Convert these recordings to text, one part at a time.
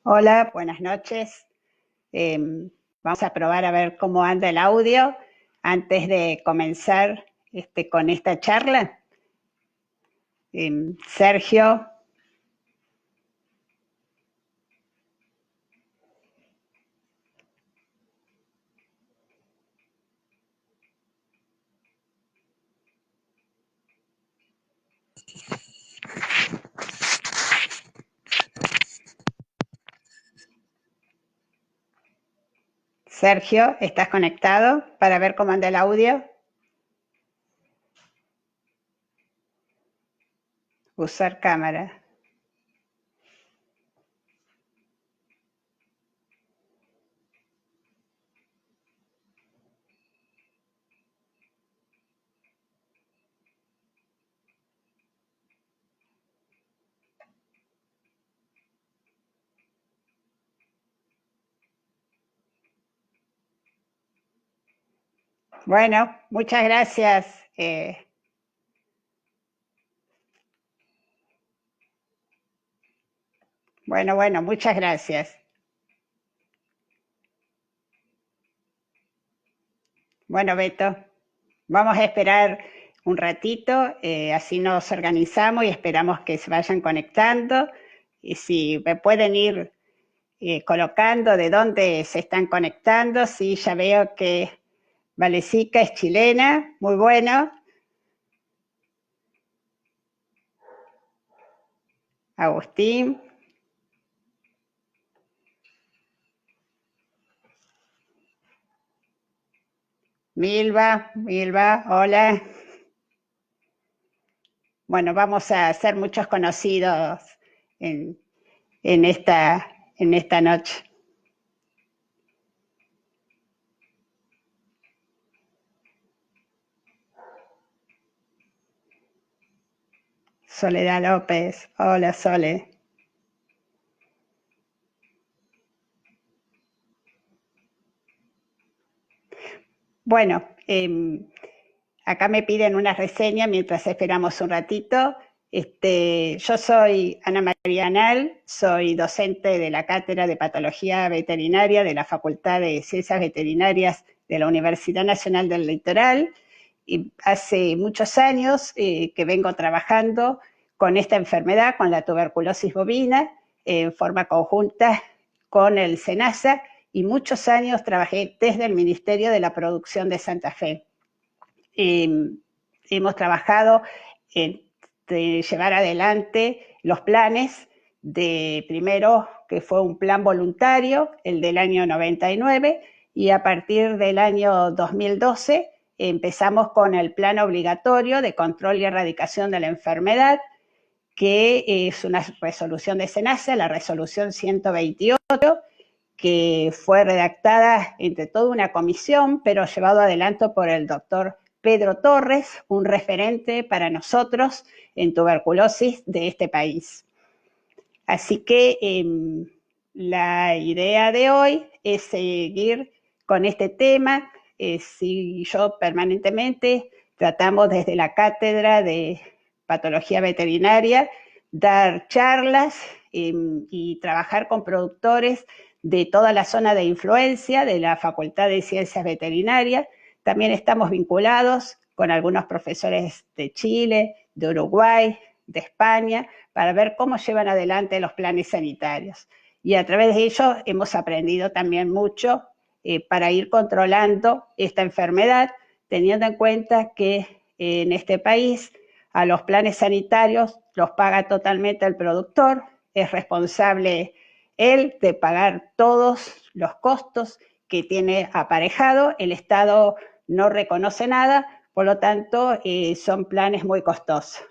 Hola, buenas noches. Vamos a probar a ver cómo anda el audio antes de comenzar con esta charla. Sergio, Sergio, ¿estás conectado para ver cómo anda el audio? Usar cámara. Bueno, muchas gracias. Bueno, muchas gracias. Bueno, Beto, vamos a esperar un ratito, así nos organizamos y esperamos que se vayan conectando. Y si me pueden ir colocando de dónde se están conectando. Sí, ya veo que Valesica es chilena, muy bueno. Agustín, Milva, hola. Bueno, vamos a ser muchos conocidos en, en esta noche. Soledad López, hola Sole. Bueno, acá me piden una reseña mientras esperamos un ratito. Yo soy Ana María Anal, soy docente de la Cátedra de Patología Veterinaria de la Facultad de Ciencias Veterinarias de la Universidad Nacional del Litoral. Y hace muchos años que vengo trabajando con esta enfermedad, con la tuberculosis bovina, en forma conjunta con el SENASA, y muchos años trabajé desde el Ministerio de la Producción de Santa Fe. Hemos trabajado en llevar adelante los planes de primero, que fue un plan voluntario, el del año 99, y a partir del año 2012 empezamos con el plan obligatorio de control y erradicación de la enfermedad, que es una resolución de SENASA, la resolución 128, que fue redactada entre toda una comisión, pero llevado adelante por el doctor Pedro Torres, un referente para nosotros en tuberculosis de este país. Así que la idea de hoy es seguir con este tema. Si yo permanentemente tratamos desde la cátedra de patología veterinaria dar charlas y trabajar con productores de toda la zona de influencia de la Facultad de Ciencias Veterinarias. También estamos vinculados con algunos profesores de Chile, de Uruguay, de España, para ver cómo llevan adelante los planes sanitarios. Y a través de ello hemos aprendido también mucho para ir controlando esta enfermedad, teniendo en cuenta que en este país a los planes sanitarios los paga totalmente el productor, es responsable él de pagar todos los costos que tiene aparejado, el Estado no reconoce nada, por lo tanto son planes muy costosos.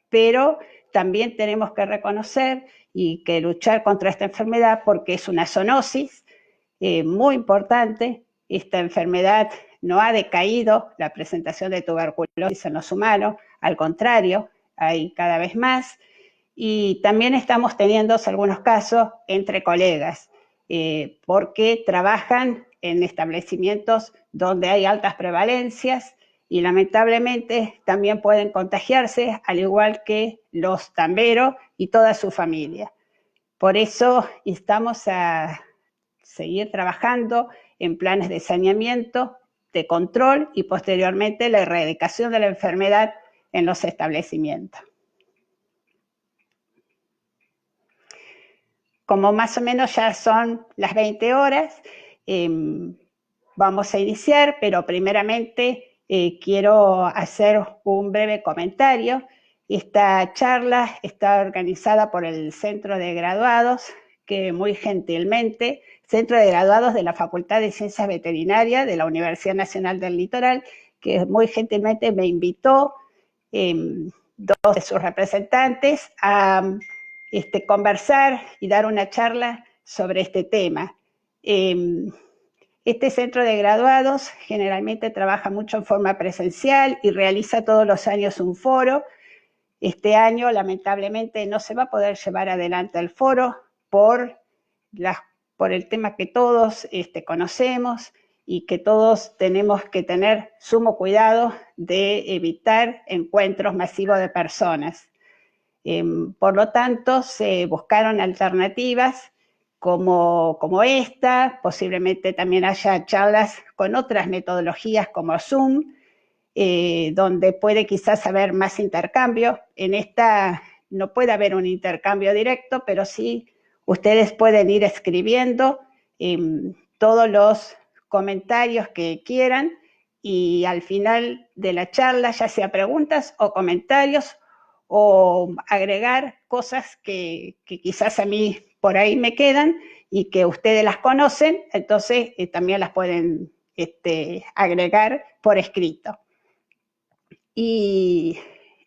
Pero también tenemos que reconocer y que luchar contra esta enfermedad porque es una zoonosis muy importante. Esta enfermedad no ha decaído la presentación de tuberculosis en los humanos, al contrario, hay cada vez más. Y también estamos teniendo algunos casos entre colegas, porque trabajan en establecimientos donde hay altas prevalencias y lamentablemente también pueden contagiarse, al igual que los tamberos y toda su familia. Por eso instamos a seguir trabajando en planes de saneamiento, de control y posteriormente la erradicación de la enfermedad en los establecimientos. Como más o menos ya son las 20 horas, vamos a iniciar, pero primeramente quiero hacer un breve comentario. Esta charla está organizada por el Centro de Graduados, que muy gentilmente, Centro de Graduados de la Facultad de Ciencias Veterinarias de la Universidad Nacional del Litoral, que muy gentilmente me invitó, dos de sus representantes, a conversar y dar una charla sobre este tema. Este centro de graduados generalmente trabaja mucho en forma presencial y realiza todos los años un foro. Este año, lamentablemente, no se va a poder llevar adelante el foro por el tema que todos conocemos y que todos tenemos que tener sumo cuidado de evitar encuentros masivos de personas. Por lo tanto, se buscaron alternativas como esta, posiblemente también haya charlas con otras metodologías como Zoom, donde puede quizás haber más intercambio. En esta no puede haber un intercambio directo, pero sí ustedes pueden ir escribiendo todos los comentarios que quieran y al final de la charla, ya sea preguntas o comentarios, o agregar cosas que quizás a mí por ahí me quedan y que ustedes las conocen, entonces también las pueden agregar por escrito. Y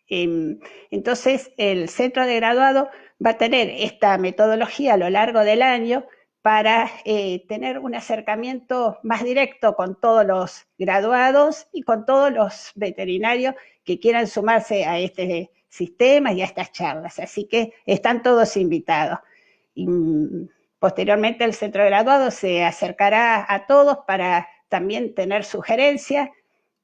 entonces el centro de graduado va a tener esta metodología a lo largo del año para tener un acercamiento más directo con todos los graduados y con todos los veterinarios que quieran sumarse a este sistema y a estas charlas. Así que están todos invitados. Y, posteriormente el centro de graduados se acercará a todos para también tener sugerencias.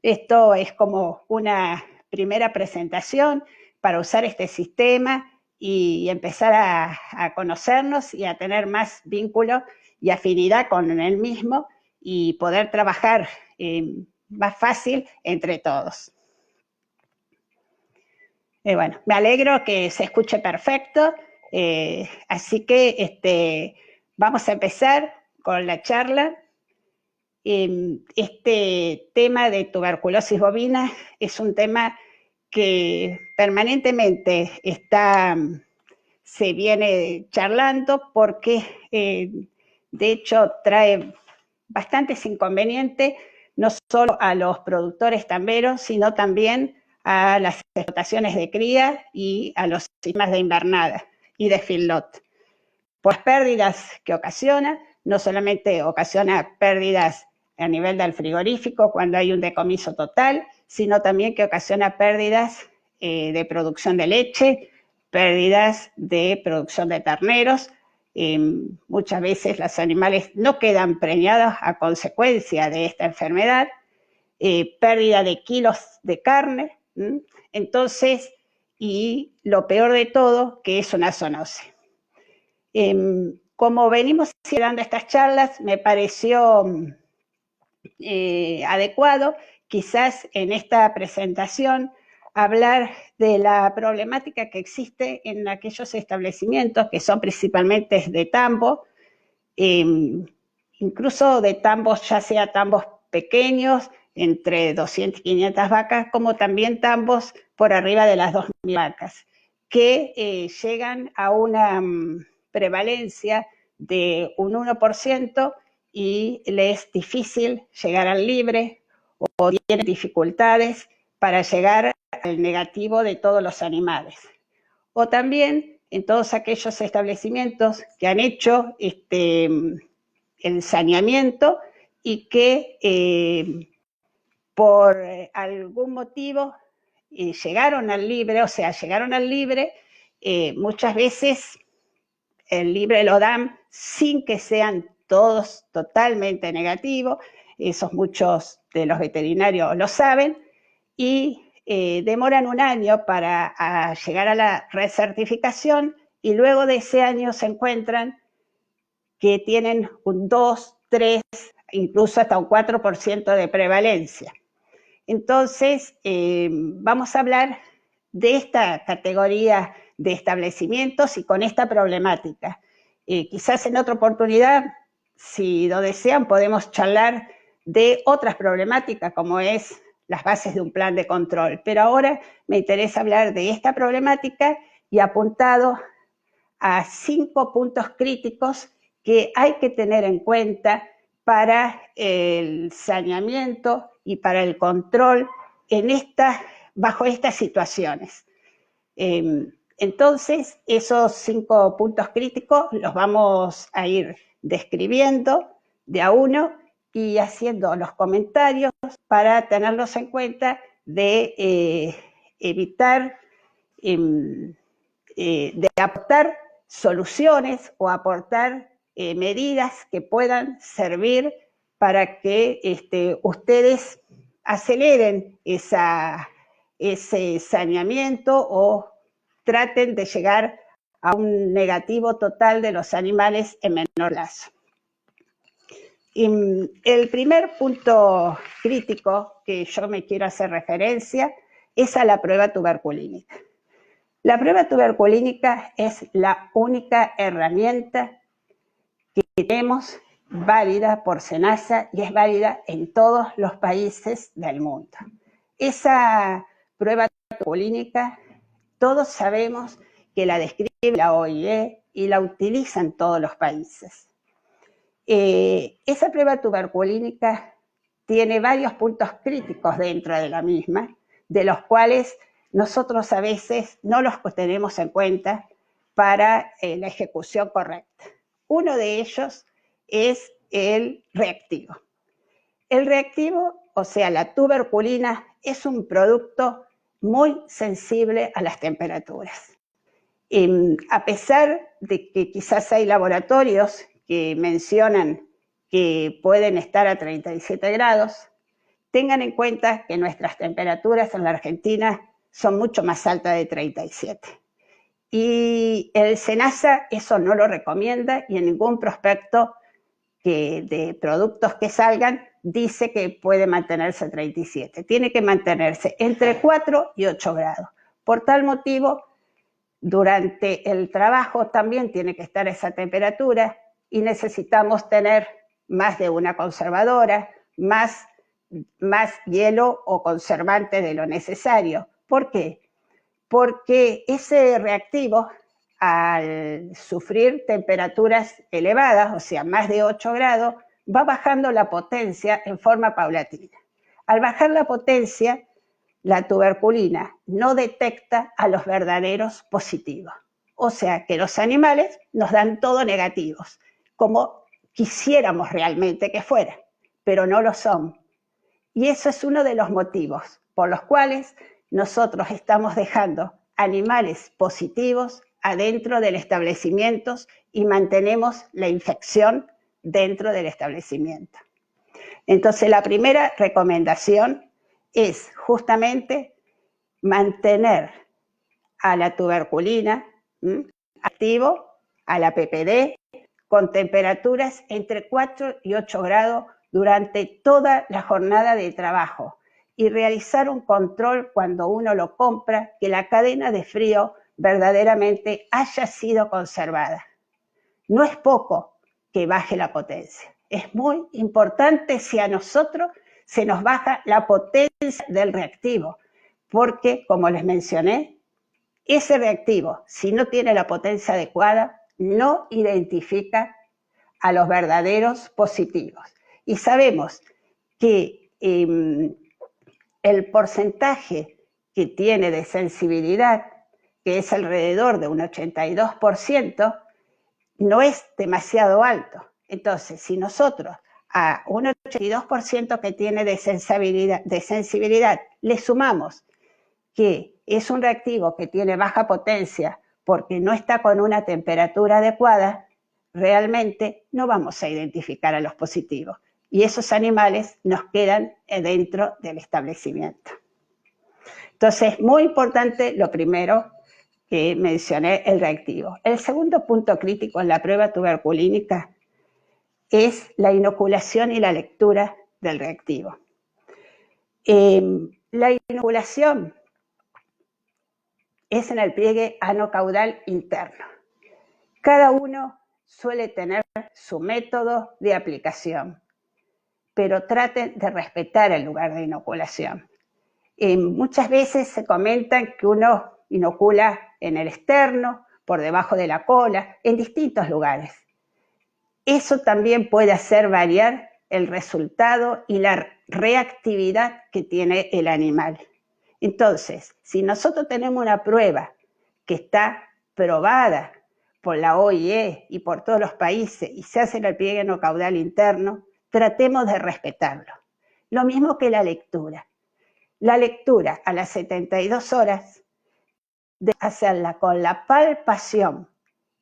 Esto es como una primera presentación para usar este sistema y empezar a conocernos y a tener más vínculo y afinidad con el mismo y poder trabajar más fácil entre todos. Bueno, me alegro que se escuche perfecto, así que vamos a empezar con la charla. Este tema de tuberculosis bovina es un tema que permanentemente se viene charlando porque de hecho trae bastantes inconvenientes, no solo a los productores tamberos, sino también a las explotaciones de cría y a los sistemas de invernada y de feedlot. Por las pérdidas que ocasiona, no solamente ocasiona pérdidas a nivel del frigorífico cuando hay un decomiso total, sino también que ocasiona pérdidas de producción de leche, pérdidas de producción de terneros. Muchas veces los animales no quedan preñados a consecuencia de esta enfermedad, pérdida de kilos de carne, entonces, y lo peor de todo, que es una zoonosis. Como venimos dando estas charlas, me pareció adecuado quizás en esta presentación hablar de la problemática que existe en aquellos establecimientos que son principalmente de tambo, incluso de tambos, ya sea tambos pequeños, entre 200 y 500 vacas, como también tambos por arriba de las 2.000 vacas, que llegan a una prevalencia de un 1% y le es difícil llegar al libre o tiene dificultades para llegar al negativo de todos los animales. O también en todos aquellos establecimientos que han hecho el saneamiento y que por algún motivo llegaron al libre, o sea, llegaron al libre, muchas veces el libre lo dan sin que sean todos totalmente negativos, esos muchos de los veterinarios lo saben, y demoran un año para llegar a la recertificación y luego de ese año se encuentran que tienen un 2, 3, incluso hasta un 4% de prevalencia. Entonces, vamos a hablar de esta categoría de establecimientos y con esta problemática. Quizás en otra oportunidad, si lo desean, podemos charlar de otras problemáticas, como es las bases de un plan de control. Pero ahora me interesa hablar de esta problemática y apuntado a 5 puntos críticos que hay que tener en cuenta para el saneamiento y para el control bajo estas situaciones. Entonces, esos 5 puntos críticos los vamos a ir describiendo de a uno y haciendo los comentarios para tenerlos en cuenta de evitar, de aportar soluciones o aportar medidas que puedan servir para que ustedes aceleren ese saneamiento o traten de llegar a un negativo total de los animales en menor plazo. Y el primer punto crítico que yo me quiero hacer referencia es a la prueba tuberculínica. La prueba tuberculínica es la única herramienta que tenemos válida por SENASA y es válida en todos los países del mundo. Esa prueba tuberculínica, todos sabemos que la describe la OIE y la utilizan todos los países. Esa prueba tuberculínica tiene varios puntos críticos dentro de la misma, de los cuales nosotros a veces no los tenemos en cuenta para la ejecución correcta. Uno de ellos es el reactivo. El reactivo, o sea, la tuberculina, es un producto muy sensible a las temperaturas. A pesar de que quizás hay laboratorios que mencionan que pueden estar a 37 grados, tengan en cuenta que nuestras temperaturas en la Argentina son mucho más altas de 37. Y el SENASA eso no lo recomienda y en ningún prospecto de productos que salgan dice que puede mantenerse a 37. Tiene que mantenerse entre 4 y 8 grados. Por tal motivo, durante el trabajo también tiene que estar esa temperatura y necesitamos tener más de una conservadora, más hielo o conservante de lo necesario. ¿Por qué? Porque ese reactivo, al sufrir temperaturas elevadas, o sea, más de 8 grados, va bajando la potencia en forma paulatina. Al bajar la potencia, la tuberculina no detecta a los verdaderos positivos. O sea, que los animales nos dan todo negativos, como quisiéramos realmente que fuera, pero no lo son. Y eso es uno de los motivos por los cuales nosotros estamos dejando animales positivos adentro del establecimiento y mantenemos la infección dentro del establecimiento. Entonces, la primera recomendación es justamente mantener a la tuberculina activo, a la PPD, con temperaturas entre 4 y 8 grados durante toda la jornada de trabajo y realizar un control cuando uno lo compra, que la cadena de frío verdaderamente haya sido conservada. No es poco que baje la potencia, es muy importante si a nosotros se nos baja la potencia del reactivo, porque, como les mencioné, ese reactivo, si no tiene la potencia adecuada, no identifica a los verdaderos positivos. Y sabemos que el porcentaje que tiene de sensibilidad, que es alrededor de un 82%, no es demasiado alto. Entonces, si nosotros a un 82% que tiene de sensibilidad le sumamos que es un reactivo que tiene baja potencia porque no está con una temperatura adecuada, realmente no vamos a identificar a los positivos. Y esos animales nos quedan dentro del establecimiento. Entonces, muy importante lo primero, que mencioné, el reactivo. El segundo punto crítico en la prueba tuberculínica es la inoculación y la lectura del reactivo. La inoculación es en el pliegue anocaudal interno. Cada uno suele tener su método de aplicación, pero traten de respetar el lugar de inoculación. Muchas veces se comentan que uno inocula en el externo, por debajo de la cola, en distintos lugares. Eso también puede hacer variar el resultado y la reactividad que tiene el animal. Entonces, si nosotros tenemos una prueba que está probada por la OIE y por todos los países y se hace en el pliegue anocaudal interno, tratemos de respetarlo. Lo mismo que la lectura. La lectura a las 72 horas de hacerla con la palpación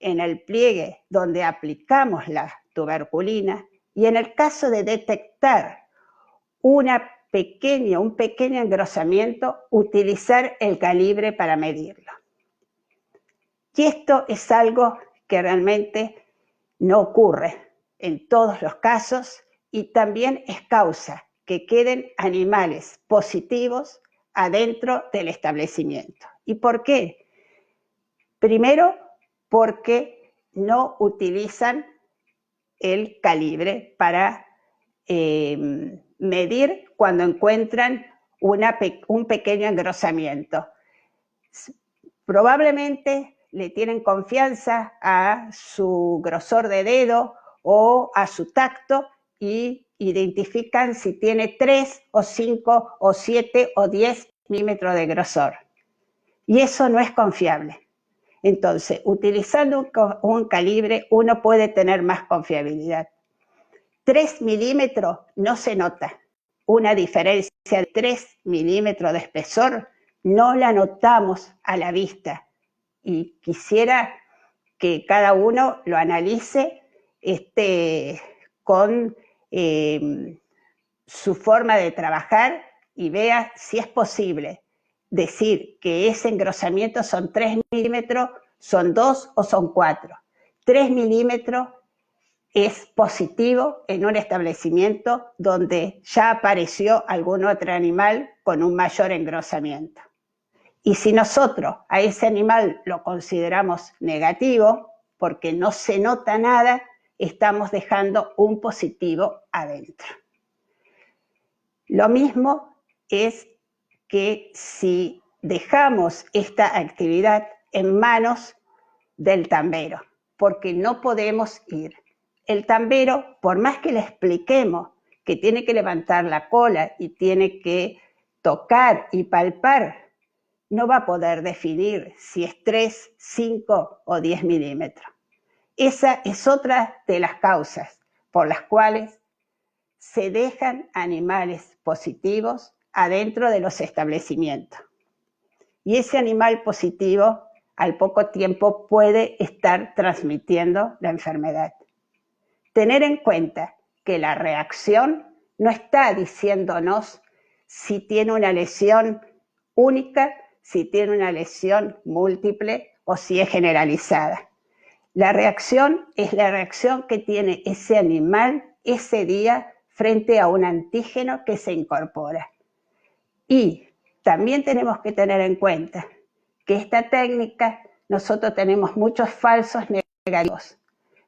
en el pliegue donde aplicamos la tuberculina y en el caso de detectar un pequeño engrosamiento, utilizar el calibre para medirlo. Y esto es algo que realmente no ocurre en todos los casos y también es causa que queden animales positivos adentro del establecimiento. ¿Y por qué? Primero, porque no utilizan el calibre para medir cuando encuentran un pequeño engrosamiento. Probablemente le tienen confianza a su grosor de dedo o a su tacto y identifican si tiene 3 o 5 o 7 o 10 milímetros de grosor. Y eso no es confiable. Entonces, utilizando un calibre, uno puede tener más confiabilidad. 3 milímetros no se nota. Una diferencia de 3 milímetros de espesor no la notamos a la vista. Y quisiera que cada uno lo analice con su forma de trabajar y vea si es posible decir que ese engrosamiento son 3 milímetros, son 2 o son 4. 3 milímetros es positivo en un establecimiento donde ya apareció algún otro animal con un mayor engrosamiento. Y si nosotros a ese animal lo consideramos negativo, porque no se nota nada, estamos dejando un positivo adentro. Lo mismo es que si dejamos esta actividad en manos del tambero, porque no podemos ir. El tambero, por más que le expliquemos que tiene que levantar la cola y tiene que tocar y palpar, no va a poder definir si es 3, 5 o 10 milímetros. Esa es otra de las causas por las cuales se dejan animales positivos adentro de los establecimientos. Y ese animal positivo al poco tiempo puede estar transmitiendo la enfermedad. Tener en cuenta que la reacción no está diciéndonos si tiene una lesión única, si tiene una lesión múltiple o si es generalizada. La reacción es la reacción que tiene ese animal ese día frente a un antígeno que se incorpora. Y también tenemos que tener en cuenta que esta técnica nosotros tenemos muchos falsos negativos,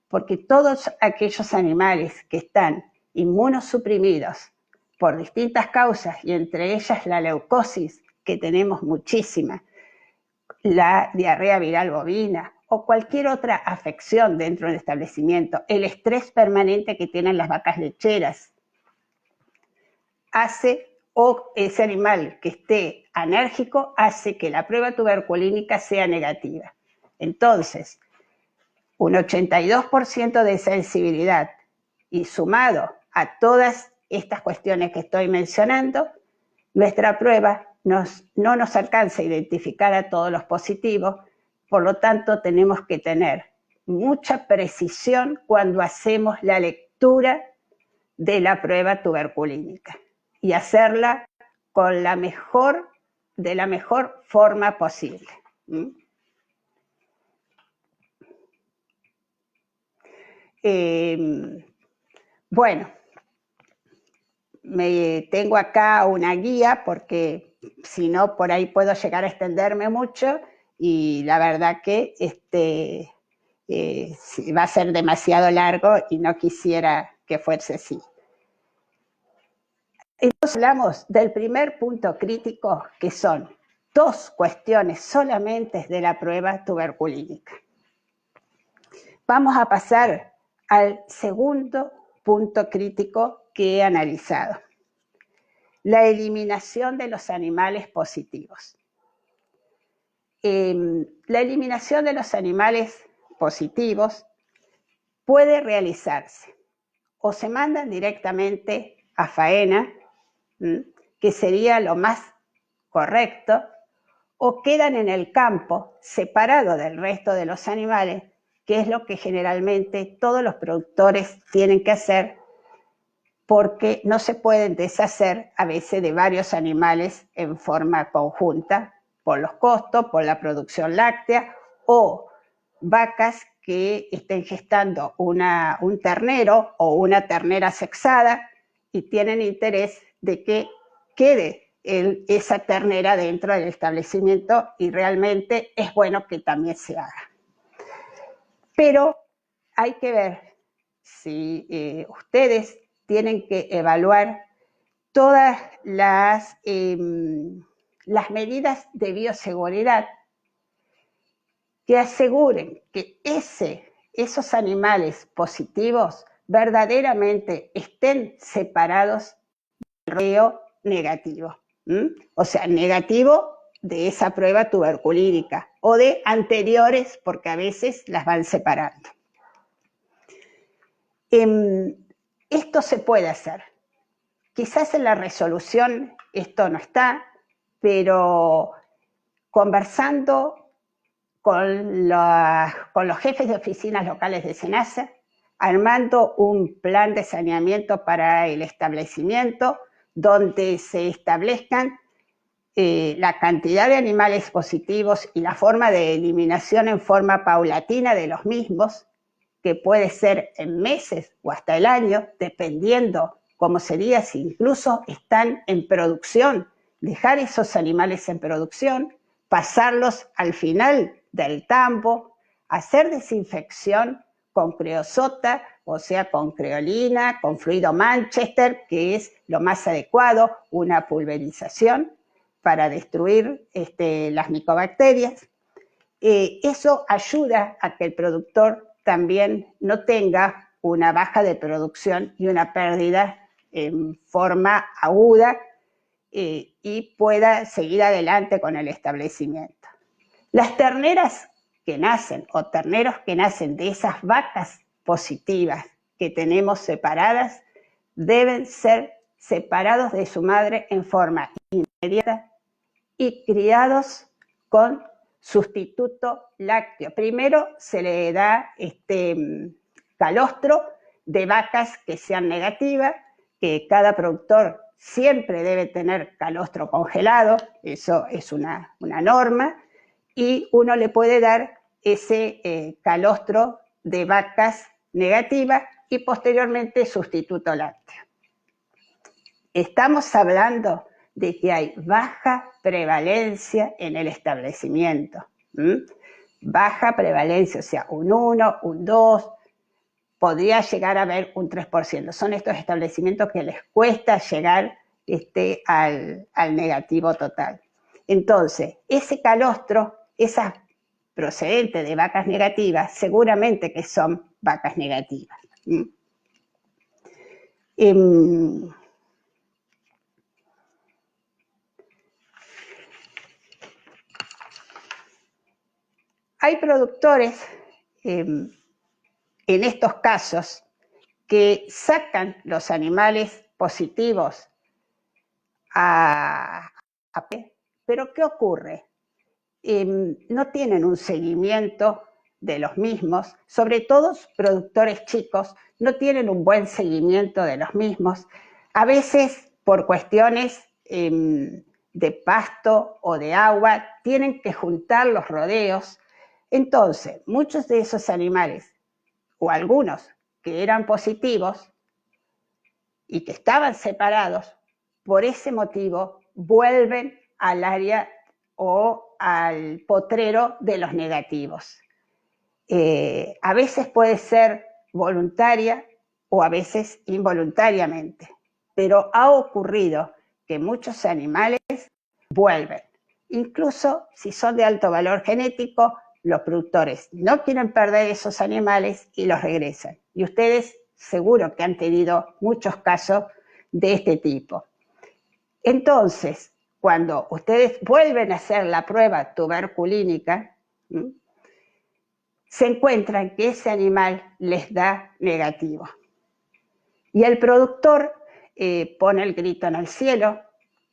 porque todos aquellos animales que están inmunosuprimidos por distintas causas, y entre ellas la leucosis, que tenemos muchísima, la diarrea viral bovina o cualquier otra afección dentro del establecimiento, el estrés permanente que tienen las vacas lecheras, o ese animal que esté anérgico hace que la prueba tuberculínica sea negativa. Entonces, un 82% de sensibilidad y sumado a todas estas cuestiones que estoy mencionando, nuestra prueba no nos alcanza a identificar a todos los positivos, por lo tanto tenemos que tener mucha precisión cuando hacemos la lectura de la prueba tuberculínica y hacerla con de la mejor forma posible. Bueno, tengo acá una guía porque si no por ahí puedo llegar a extenderme mucho y la verdad que va a ser demasiado largo y no quisiera que fuese así. Entonces hablamos del primer punto crítico, que son 2 cuestiones solamente de la prueba tuberculínica. Vamos a pasar al segundo punto crítico que he analizado: la eliminación de los animales positivos. La eliminación de los animales positivos puede realizarse o se mandan directamente a faena, que sería lo más correcto, o quedan en el campo separado del resto de los animales, que es lo que generalmente todos los productores tienen que hacer, porque no se pueden deshacer a veces de varios animales en forma conjunta por los costos, por la producción láctea, o vacas que estén gestando un ternero o una ternera sexada y tienen interés de que quede esa ternera dentro del establecimiento, y realmente es bueno que también se haga. Pero hay que ver si ustedes tienen que evaluar todas las medidas de bioseguridad que aseguren que esos animales positivos verdaderamente estén separados del rodeo negativo. O sea, negativo de esa prueba tuberculínica o de anteriores, porque a veces las van separando. Esto se puede hacer. Quizás en la resolución esto no está, pero conversando con los jefes de oficinas locales de SENASA, armando un plan de saneamiento para el establecimiento donde se establezcan la cantidad de animales positivos y la forma de eliminación en forma paulatina de los mismos, que puede ser en meses o hasta el año, dependiendo cómo sería si incluso están en producción, dejar esos animales en producción, pasarlos al final del tambo, hacer desinfección con creosota, o sea, con creolina, con fluido Manchester, que es lo más adecuado, una pulverización para destruir las micobacterias. Eso ayuda a que el productor también no tenga una baja de producción y una pérdida en forma aguda, y pueda seguir adelante con el establecimiento. Las terneras que nacen o terneros que nacen de esas vacas positivas que tenemos separadas deben ser separados de su madre en forma inmediata y criados con sustituto lácteo. Primero se le da calostro de vacas que sean negativas, que cada productor siempre debe tener calostro congelado, eso es una norma, y uno le puede dar ese calostro de vacas negativas y posteriormente sustituto lácteo. Estamos hablando de que hay baja prevalencia en el establecimiento. Baja prevalencia, o sea, un 1, un 2, podría llegar a haber un 3%. Son estos establecimientos que les cuesta llegar al negativo total. Entonces, ese calostro, esas procedentes de vacas negativas, seguramente que son vacas negativas. Hay productores en estos casos que sacan los animales positivos pero ¿qué ocurre? No tienen un seguimiento de los mismos, sobre todo productores chicos, no tienen un buen seguimiento de los mismos, a veces por cuestiones de pasto o de agua, tienen que juntar los rodeos. Entonces, muchos de esos animales, o algunos que eran positivos y que estaban separados, por ese motivo vuelven al área o al potrero de los negativos. A veces puede ser voluntaria o a veces involuntariamente, pero ha ocurrido que muchos animales vuelven. Incluso si son de alto valor genético, los productores no quieren perder esos animales y los regresan. Y ustedes seguro que han tenido muchos casos de este tipo. Entonces, cuando ustedes vuelven a hacer la prueba tuberculínica, se encuentran que ese animal les da negativo. Y el productor pone el grito en el cielo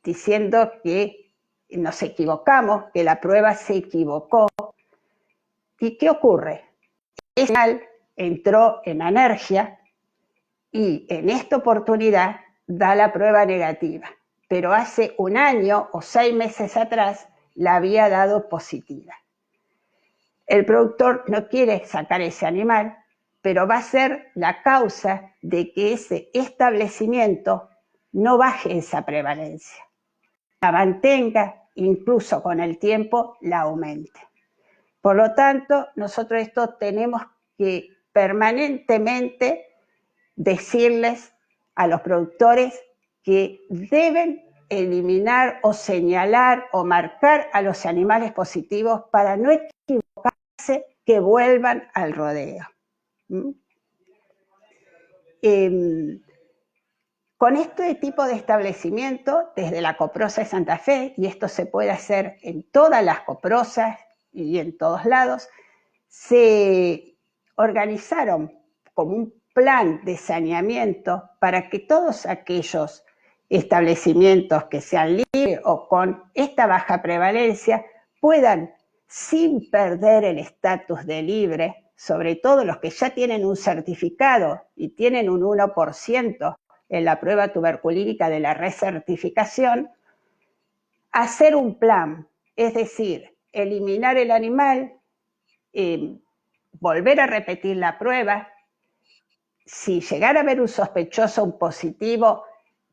diciendo que nos equivocamos, que la prueba se equivocó. ¿Y qué ocurre? Ese animal entró en alergia y en esta oportunidad da la prueba negativa, pero hace un año o 6 meses atrás la había dado positiva. El productor no quiere sacar ese animal, pero va a ser la causa de que ese establecimiento no baje esa prevalencia, la mantenga, incluso con el tiempo la aumente. Por lo tanto, nosotros esto tenemos que permanentemente decirles a los productores que deben eliminar o señalar o marcar a los animales positivos para no equivocarse, que vuelvan al rodeo. Con este tipo de establecimiento, desde la Coprosa de Santa Fe, y esto se puede hacer en todas las coprosas y en todos lados, se organizaron como un plan de saneamiento para que todos aquellos establecimientos que sean libres o con esta baja prevalencia puedan, sin perder el estatus de libre, sobre todo los que ya tienen un certificado y tienen un 1% en la prueba tuberculínica de la recertificación, hacer un plan, es decir, eliminar el animal, volver a repetir la prueba, si llegara a haber un sospechoso, un positivo,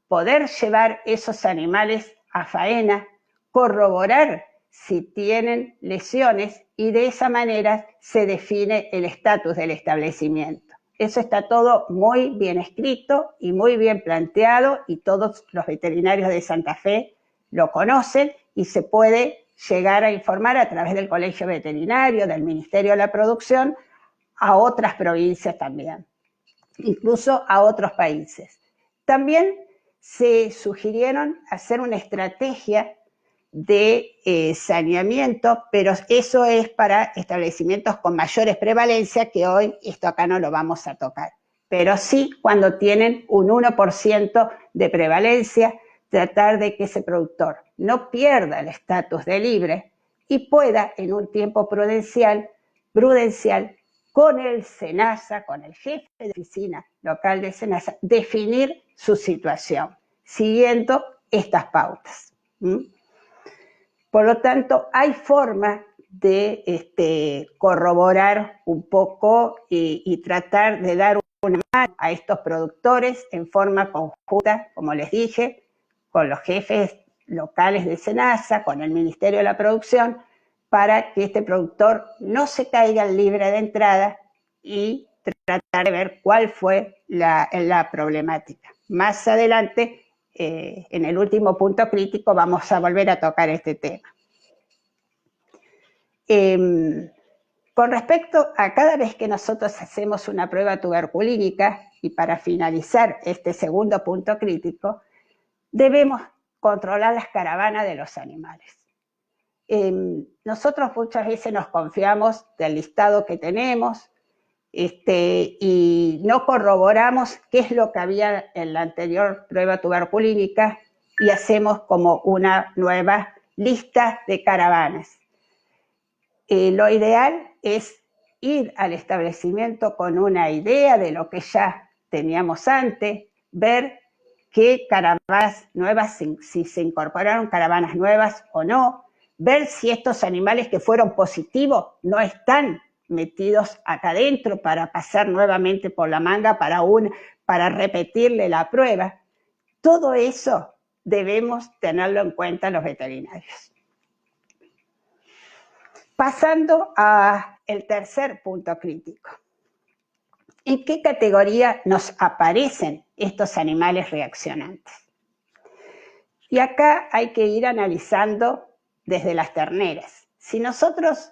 poder llevar esos animales a faena, corroborar si tienen lesiones y de esa manera se define el estatus del establecimiento. Eso está todo muy bien escrito y muy bien planteado y todos los veterinarios de Santa Fe lo conocen y se puede llegar a informar a través del Colegio Veterinario, del Ministerio de la Producción, a otras provincias también, incluso a otros países. También se sugirieron hacer una estrategia de saneamiento, pero eso es para establecimientos con mayores prevalencias, que hoy esto acá no lo vamos a tocar. Pero sí, cuando tienen un 1% de prevalencia, tratar de que ese productor no pierda el estatus de libre y pueda en un tiempo prudencial, con el SENASA, con el jefe de oficina local de SENASA, definir su situación, siguiendo estas pautas. Por lo tanto, hay forma de corroborar un poco y tratar de dar una mano a estos productores en forma conjunta, como les dije, con los jefes locales de SENASA, con el Ministerio de la Producción, para que este productor no se caiga libre de entrada y tratar de ver cuál fue la problemática. Más adelante, en el último punto crítico, vamos a volver a tocar este tema. Con respecto a cada vez que nosotros hacemos una prueba tuberculínica, y para finalizar este segundo punto crítico, debemos controlar las caravanas de los animales. Nosotros muchas veces nos confiamos del listado que tenemos y no corroboramos qué es lo que había en la anterior prueba tuberculínica y hacemos como una nueva lista de caravanas. Lo ideal es ir al establecimiento con una idea de lo que ya teníamos antes, ver qué caravanas nuevas, si se incorporaron caravanas nuevas o no, ver si estos animales que fueron positivos no están metidos acá adentro para pasar nuevamente por la manga para repetirle la prueba. Todo eso debemos tenerlo en cuenta los veterinarios. Pasando al tercer punto crítico. ¿En qué categoría nos aparecen estos animales reaccionantes? Y acá hay que ir analizando desde las terneras. Si nosotros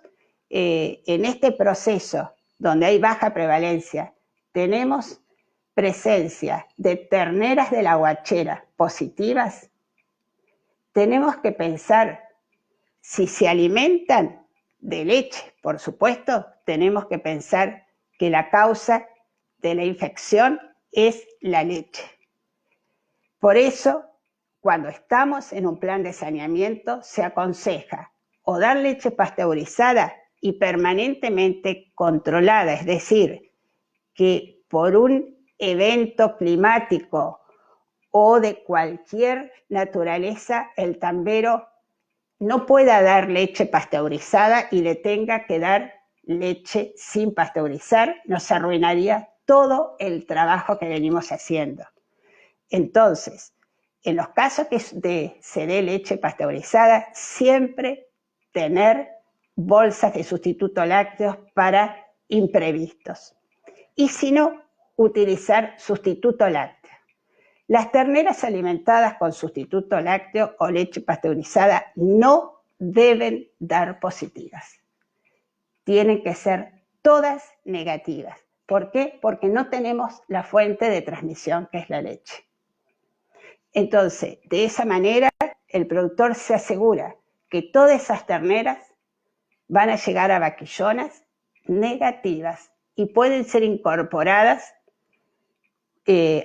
en este proceso donde hay baja prevalencia tenemos presencia de terneras de la guachera positivas, tenemos que pensar si se alimentan de leche, por supuesto, tenemos que pensar que la causa de la infección es la leche. Por eso, cuando estamos en un plan de saneamiento, se aconseja o dar leche pasteurizada y permanentemente controlada, es decir, que por un evento climático o de cualquier naturaleza el tambero no pueda dar leche pasteurizada y le tenga que dar leche sin pasteurizar, nos arruinaría todo el trabajo que venimos haciendo. Entonces, en los casos que se dé leche pasteurizada, siempre tener bolsas de sustituto lácteos para imprevistos. Y si no, utilizar sustituto lácteo. Las terneras alimentadas con sustituto lácteo o leche pasteurizada no deben dar positivas. Tienen que ser todas negativas. ¿Por qué? Porque no tenemos la fuente de transmisión que es la leche. Entonces, de esa manera, el productor se asegura que todas esas terneras van a llegar a vaquillonas negativas y pueden ser incorporadas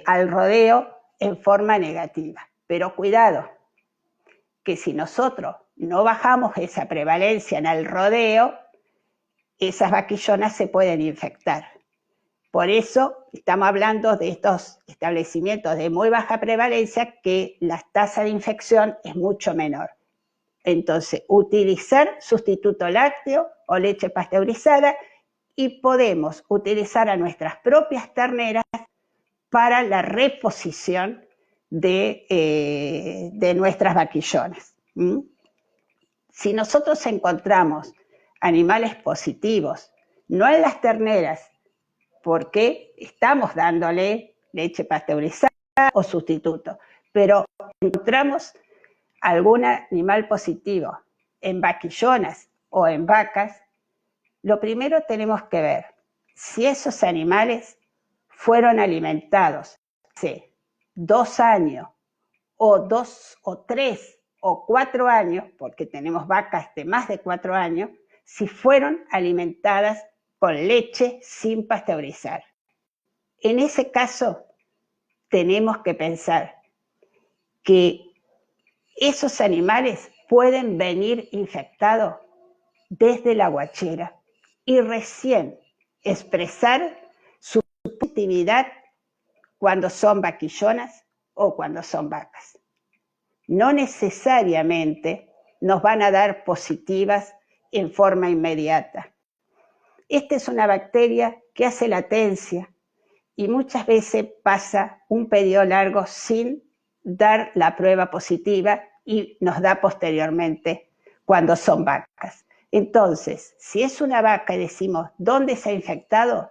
al rodeo en forma negativa. Pero cuidado, que si nosotros no bajamos esa prevalencia en el rodeo, esas vaquillonas se pueden infectar. Por eso estamos hablando de estos establecimientos de muy baja prevalencia que la tasa de infección es mucho menor. Entonces, utilizar sustituto lácteo o leche pasteurizada y podemos utilizar a nuestras propias terneras para la reposición de nuestras vaquillonas. Si nosotros encontramos animales positivos, no en las terneras, porque estamos dándole leche pasteurizada o sustituto, pero encontramos algún animal positivo en vaquillonas o en vacas, lo primero tenemos que ver si esos animales fueron alimentados hace 2 años o 2 o 3 o 4 años, porque tenemos vacas de más de 4 años, si fueron alimentadas con leche sin pasteurizar. En ese caso, tenemos que pensar que esos animales pueden venir infectados desde la guachera y recién expresar su positividad cuando son vaquillonas o cuando son vacas. No necesariamente nos van a dar positivas en forma inmediata. Esta es una bacteria que hace latencia y muchas veces pasa un periodo largo sin dar la prueba positiva y nos da posteriormente cuando son vacas. Entonces, si es una vaca y decimos dónde se ha infectado,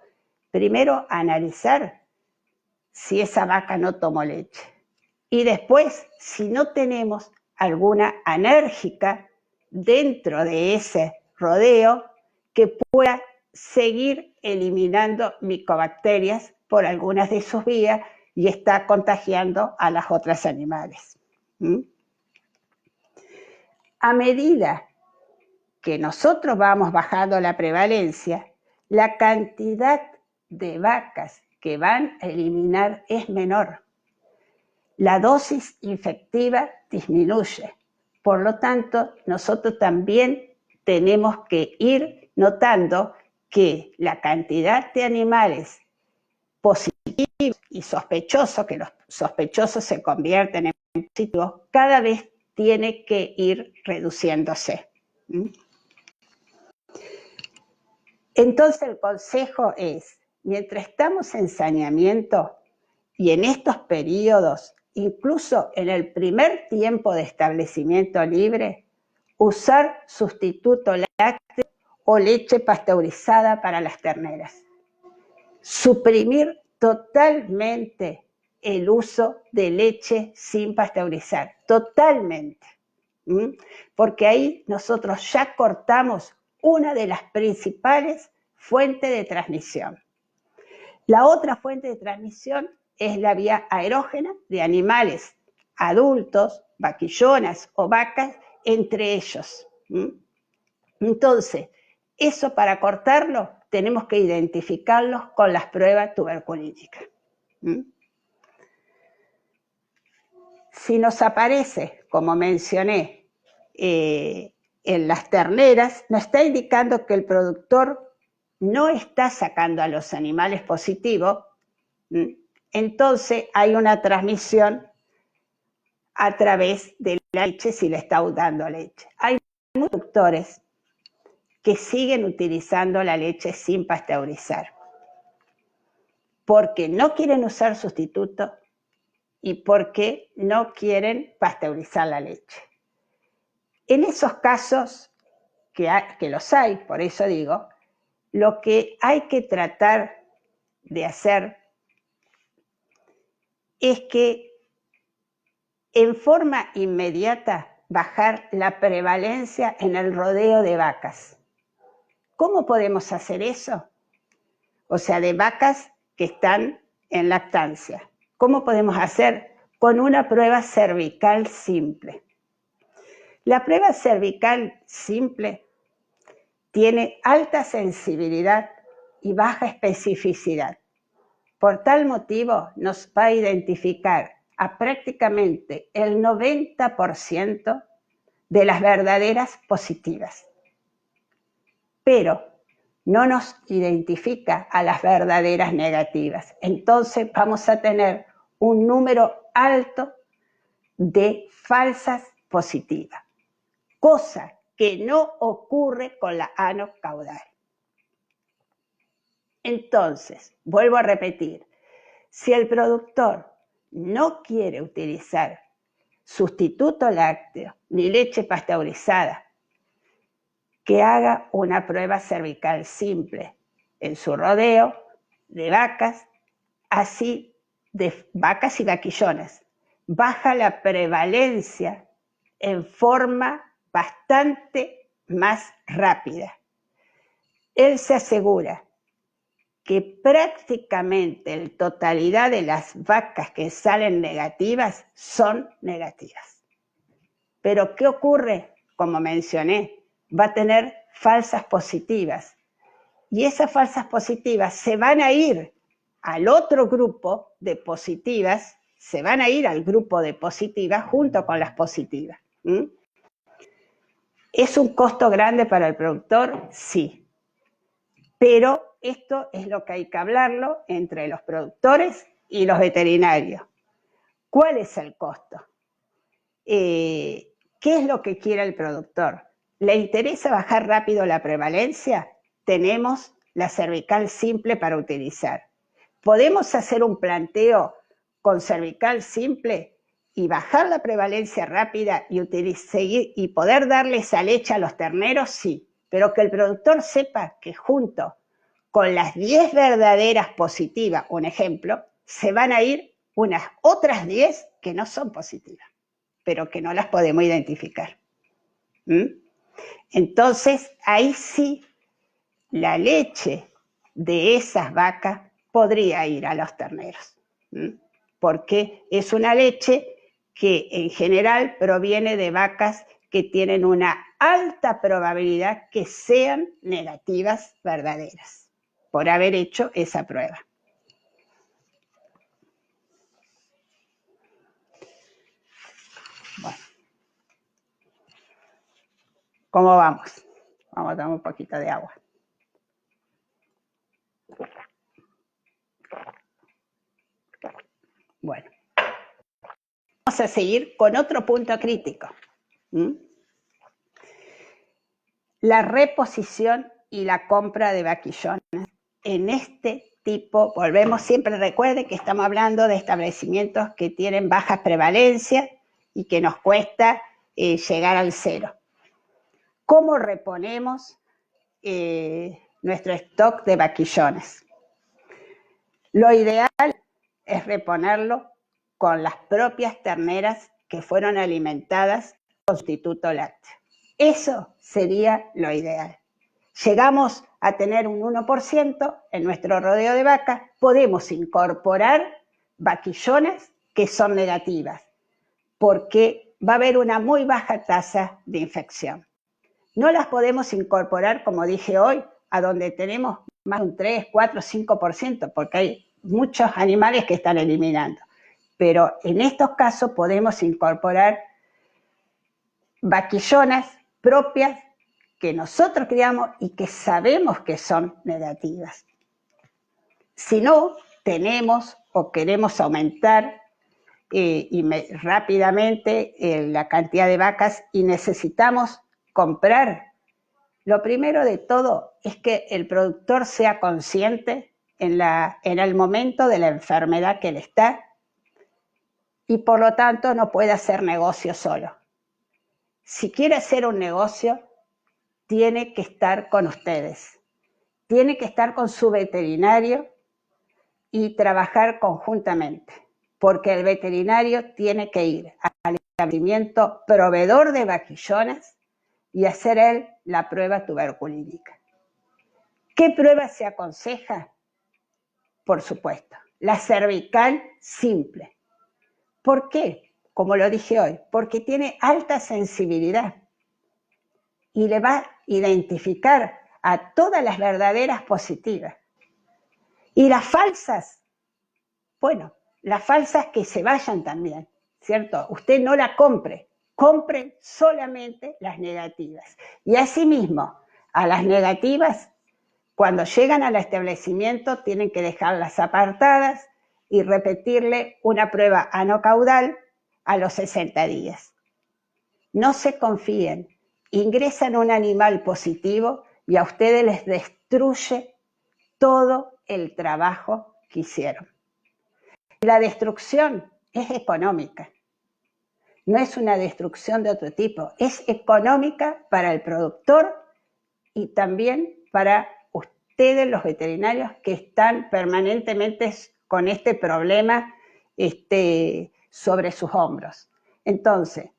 primero analizar si esa vaca no tomó leche. Y después, si no tenemos alguna alérgica dentro de ese rodeo que pueda seguir eliminando micobacterias por algunas de sus vías y está contagiando a las otras animales. A medida que nosotros vamos bajando la prevalencia, la cantidad de vacas que van a eliminar es menor. La dosis infectiva disminuye. Por lo tanto, nosotros también tenemos que ir notando que la cantidad de animales positivos y sospechosos, que los sospechosos se convierten en positivos, cada vez tiene que ir reduciéndose. Entonces el consejo es, mientras estamos en saneamiento y en estos periodos, incluso en el primer tiempo de establecimiento libre, usar sustituto lácteo o leche pasteurizada para las terneras. Suprimir totalmente el uso de leche sin pasteurizar, totalmente. Porque ahí nosotros ya cortamos una de las principales fuentes de transmisión. La otra fuente de transmisión es la vía aerógena de animales adultos, vaquillonas o vacas, entre ellos. Entonces, eso para cortarlo tenemos que identificarlos con las pruebas tuberculínicas. Si nos aparece, como mencioné, en las terneras, nos está indicando que el productor no está sacando a los animales positivos, entonces hay una transmisión a través de la leche si le está dando leche. Hay muchos productores que siguen utilizando la leche sin pasteurizar porque no quieren usar sustituto y porque no quieren pasteurizar la leche. En esos casos, que los hay, por eso digo, lo que hay que tratar de hacer es que en forma inmediata bajar la prevalencia en el rodeo de vacas. ¿Cómo podemos hacer eso? O sea, de vacas que están en lactancia. ¿Cómo podemos hacer? Con una prueba cervical simple. La prueba cervical simple tiene alta sensibilidad y baja especificidad. Por tal motivo, nos va a identificar a prácticamente el 90% de las verdaderas positivas. Pero no nos identifica a las verdaderas negativas. Entonces vamos a tener un número alto de falsas positivas, cosa que no ocurre con la ano caudal. Entonces, vuelvo a repetir, si el productor no quiere utilizar sustituto lácteo ni leche pasteurizada, que haga una prueba cervical simple en su rodeo de vacas, así de vacas y vaquillonas. Baja la prevalencia en forma bastante más rápida. Él se asegura que prácticamente la totalidad de las vacas que salen negativas son negativas. Pero ¿qué ocurre? Como mencioné, va a tener falsas positivas. Y esas falsas positivas se van a ir al otro grupo de positivas, se van a ir al grupo de positivas junto con las positivas. ¿Es un costo grande para el productor? Sí. Pero esto es lo que hay que hablarlo entre los productores y los veterinarios. ¿Cuál es el costo? ¿Qué es lo que quiere el productor? ¿Le interesa bajar rápido la prevalencia? Tenemos la cervical simple para utilizar. ¿Podemos hacer un planteo con cervical simple y bajar la prevalencia rápida y poder darle esa leche a los terneros? Sí, pero que el productor sepa que junto con las 10 verdaderas positivas, un ejemplo, se van a ir unas otras 10 que no son positivas, pero que no las podemos identificar. Entonces, ahí sí, la leche de esas vacas podría ir a los terneros, porque es una leche que en general proviene de vacas que tienen una alta probabilidad que sean negativas verdaderas, por haber hecho esa prueba. Bueno. ¿Cómo vamos? Vamos a tomar un poquito de agua. Bueno, vamos a seguir con otro punto crítico. La reposición y la compra de vaquillones. En este tipo, volvemos, siempre recuerden que estamos hablando de establecimientos que tienen bajas prevalencias y que nos cuesta llegar al cero. ¿Cómo reponemos nuestro stock de vaquillones? Lo ideal es reponerlo con las propias terneras que fueron alimentadas con sustituto lácteo. Eso sería lo ideal. Llegamos a tener un 1% en nuestro rodeo de vacas, podemos incorporar vaquillones que son negativas, porque va a haber una muy baja tasa de infección. No las podemos incorporar, como dije hoy, a donde tenemos más de un 3, 4, 5%, porque hay muchos animales que están eliminando. Pero en estos casos podemos incorporar vaquillonas propias que nosotros criamos y que sabemos que son negativas. Si no tenemos o queremos aumentar rápidamente la cantidad de vacas y necesitamos comprar, lo primero de todo es que el productor sea consciente en el momento de la enfermedad que le está y por lo tanto no puede hacer negocio solo. Si quiere hacer un negocio, tiene que estar con ustedes, tiene que estar con su veterinario y trabajar conjuntamente, porque el veterinario tiene que ir al establecimiento proveedor de vaquillones y hacer él la prueba tuberculínica. ¿Qué prueba se aconseja? Por supuesto, la cervical simple. ¿Por qué? Como lo dije hoy, porque tiene alta sensibilidad y le va a identificar a todas las verdaderas positivas. Y las falsas, bueno, las falsas que se vayan también, ¿cierto? Usted no la compre, compre solamente las negativas. Y asimismo, a las negativas, cuando llegan al establecimiento, tienen que dejarlas apartadas y repetirle una prueba anocaudal a los 60 días. No se confíen, ingresan un animal positivo y a ustedes les destruye todo el trabajo que hicieron. La destrucción es económica, no es una destrucción de otro tipo, es económica para el productor y también para ustedes, los veterinarios, que están permanentemente con este problema sobre sus hombros. Entonces,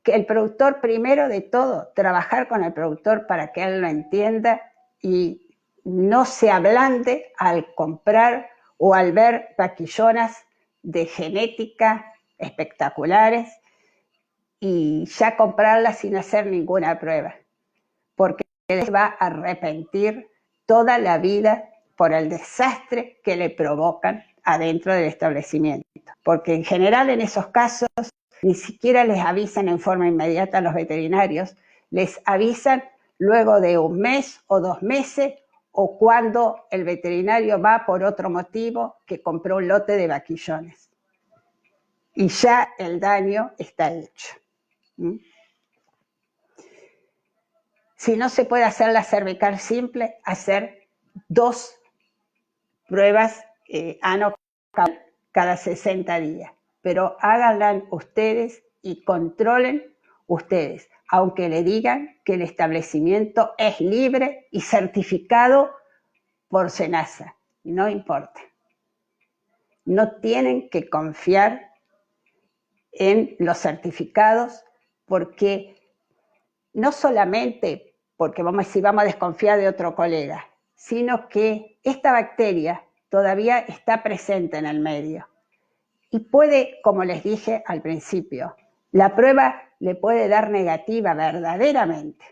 que el productor, primero de todo, trabajar con el productor para que él lo entienda y no se ablande al comprar o al ver vaquillonas de genética espectaculares y ya comprarlas sin hacer ninguna prueba, porque se va a arrepentir toda la vida por el desastre que le provocan adentro del establecimiento, porque en general en esos casos ni siquiera les avisan en forma inmediata a los veterinarios, les avisan luego de un mes o 2 meses o cuando el veterinario va por otro motivo que compró un lote de vaquillones. Y ya el daño está hecho. Si no se puede hacer la cervical simple, hacer 2 pruebas cada 60 días. Pero háganla ustedes y controlen ustedes, aunque le digan que el establecimiento es libre y certificado por SENASA. No importa. No tienen que confiar en los certificados porque no solamente porque vamos a desconfiar de otro colega, sino que esta bacteria todavía está presente en el medio. Y puede, como les dije al principio, la prueba le puede dar negativa verdaderamente,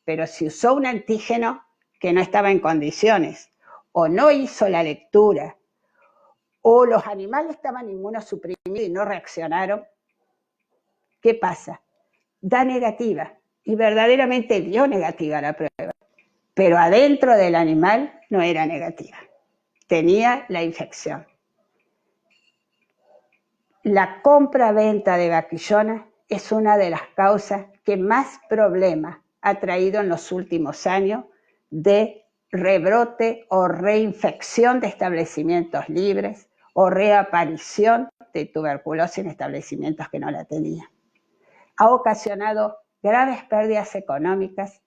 pero si usó un antígeno que no estaba en condiciones, o no hizo la lectura, o los animales estaban inmunosuprimidos y no reaccionaron, ¿qué pasa? Da negativa, y verdaderamente dio negativa la prueba, pero adentro del animal no era negativa, tenía la infección. La compra-venta de vaquillonas es una de las causas que más problemas ha traído en los últimos años de rebrote o reinfección de establecimientos libres o reaparición de tuberculosis en establecimientos que no la tenían. Ha ocasionado graves pérdidas económicas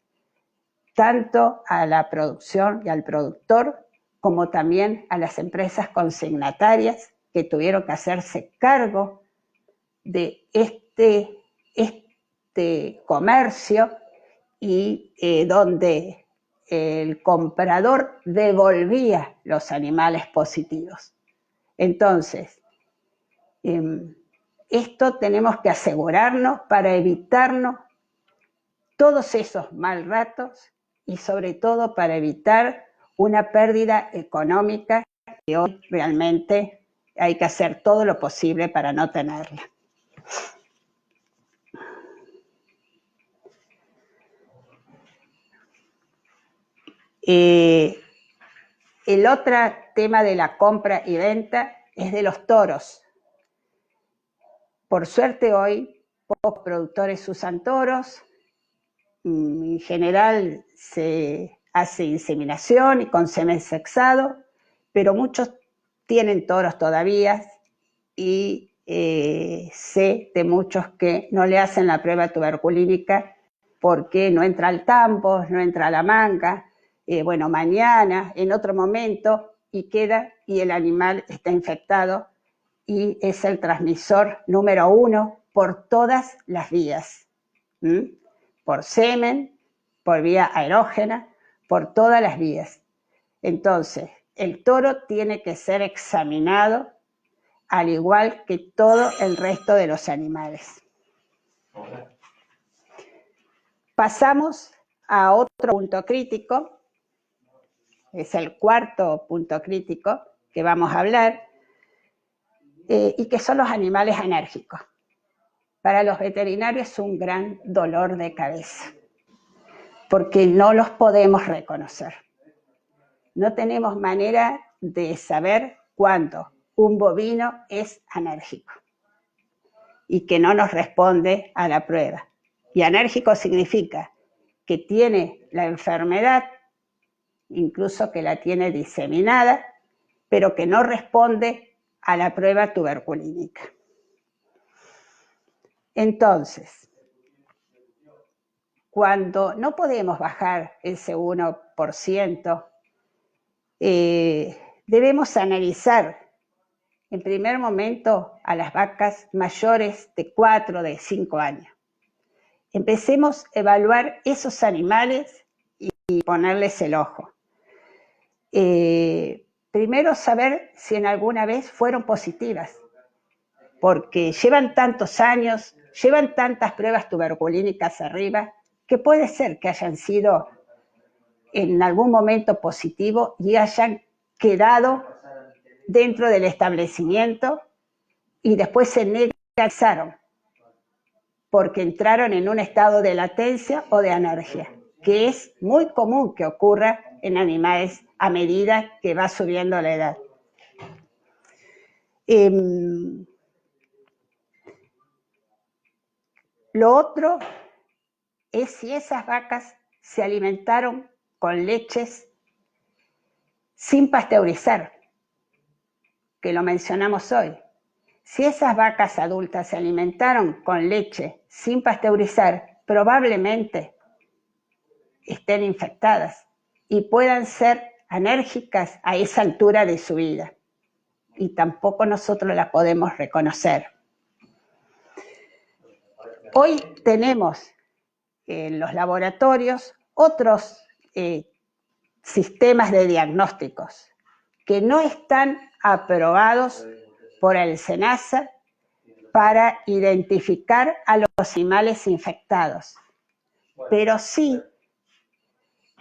tanto a la producción y al productor, como también a las empresas consignatarias que tuvieron que hacerse cargo de este comercio y donde el comprador devolvía los animales positivos. Entonces, esto tenemos que asegurarnos para evitarnos todos esos mal ratos y sobre todo para evitar una pérdida económica que hoy realmente hay que hacer todo lo posible para no tenerla. El otro tema de la compra y venta es de los toros. Por suerte hoy pocos productores usan toros. En general se hace inseminación y con semen sexado, pero muchos tienen toros todavía y sé de muchos que no le hacen la prueba tuberculínica porque no entra al tambo, no entra a la manga, bueno, mañana, en otro momento, y el animal está infectado y es el transmisor número 1 por todas las vías. Por semen, por vía aerógena, por todas las vías. Entonces, el toro tiene que ser examinado al igual que todo el resto de los animales. Pasamos a otro punto crítico, es el cuarto punto crítico que vamos a hablar, y que son los animales enérgicos. Para los veterinarios es un gran dolor de cabeza, porque no los podemos reconocer. No tenemos manera de saber cuándo un bovino es anérgico y que no nos responde a la prueba. Y anérgico significa que tiene la enfermedad, incluso que la tiene diseminada, pero que no responde a la prueba tuberculínica. Entonces, cuando no podemos bajar ese 1%, debemos analizar en primer momento a las vacas mayores de 4, de 5 años. Empecemos a evaluar esos animales y ponerles el ojo. Primero saber si en alguna vez fueron positivas, porque llevan tantos años, llevan tantas pruebas tuberculínicas arriba, que puede ser que hayan sido en algún momento positivo y hayan quedado dentro del establecimiento y después se negaron porque entraron en un estado de latencia o de alergia, que es muy común que ocurra en animales a medida que va subiendo la edad. Lo otro es si esas vacas se alimentaron con leches sin pasteurizar, que lo mencionamos hoy. Si esas vacas adultas se alimentaron con leche sin pasteurizar, probablemente estén infectadas y puedan ser alérgicas a esa altura de su vida. Y tampoco nosotros la podemos reconocer. Hoy tenemos en los laboratorios otros sistemas de diagnósticos que no están aprobados por el SENASA para identificar a los animales infectados, pero sí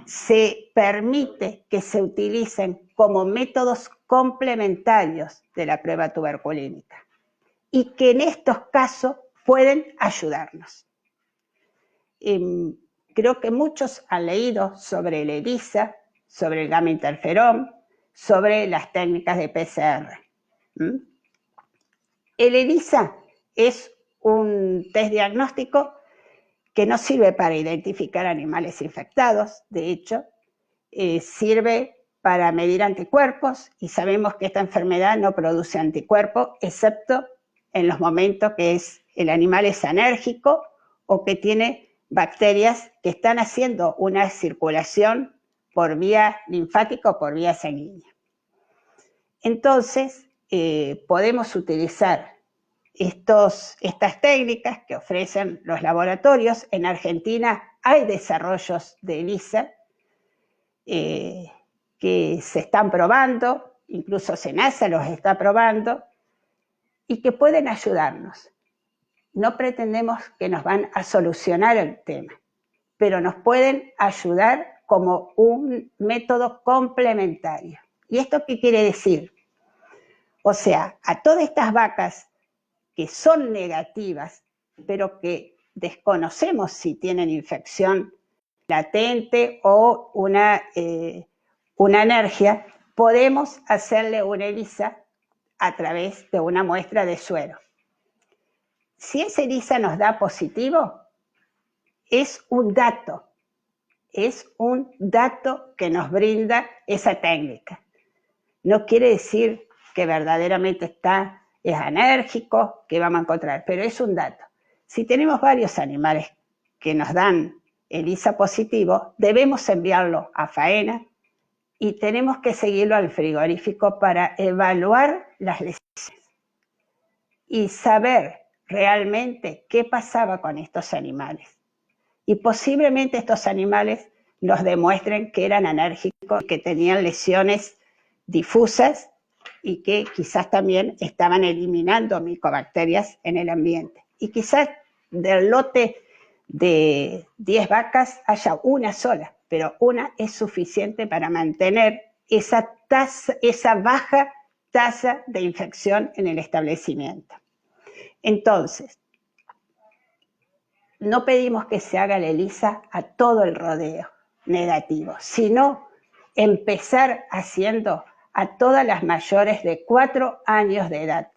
se permite que se utilicen como métodos complementarios de la prueba tuberculínica y que en estos casos pueden ayudarnos. Creo que muchos han leído sobre el ELISA, sobre el gamma interferón, sobre las técnicas de PCR. El ELISA es un test diagnóstico que no sirve para identificar animales infectados, de hecho, sirve para medir anticuerpos y sabemos que esta enfermedad no produce anticuerpos, excepto en los momentos que el animal es anérgico o que tiene bacterias que están haciendo una circulación por vía linfática o por vía sanguínea. Entonces, podemos utilizar estas técnicas que ofrecen los laboratorios. En Argentina hay desarrollos de ELISA que se están probando, incluso SENASA los está probando, y que pueden ayudarnos. No pretendemos que nos van a solucionar el tema, pero nos pueden ayudar como un método complementario. ¿Y esto qué quiere decir? O sea, a todas estas vacas que son negativas, pero que desconocemos si tienen infección latente o una alergia, podemos hacerle una ELISA a través de una muestra de suero. Si esa ELISA nos da positivo, es un dato que nos brinda esa técnica. No quiere decir que verdaderamente es anérgico, que vamos a encontrar, pero es un dato. Si tenemos varios animales que nos dan ELISA positivo, debemos enviarlo a faena y tenemos que seguirlo al frigorífico para evaluar las lesiones y saber realmente qué pasaba con estos animales. Y posiblemente estos animales nos demuestren que eran anérgicos, que tenían lesiones difusas y que quizás también estaban eliminando micobacterias en el ambiente. Y quizás del lote de 10 vacas haya una sola, pero una es suficiente para mantener esa baja tasa de infección en el establecimiento. Entonces, no pedimos que se haga la ELISA a todo el rodeo negativo, sino empezar haciendo a todas las mayores de 4 años de edad.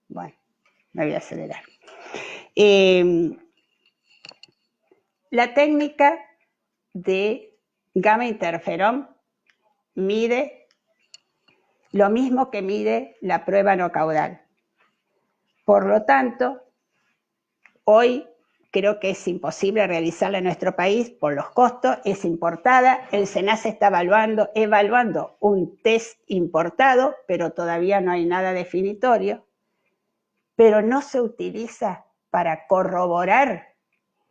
Bueno, me voy a acelerar. La técnica de gamma interferón mide lo mismo que mide la prueba no caudal. Por lo tanto, hoy creo que es imposible realizarla en nuestro país por los costos, es importada. El SENASA está evaluando un test importado, pero todavía no hay nada definitorio. Pero no se utiliza para corroborar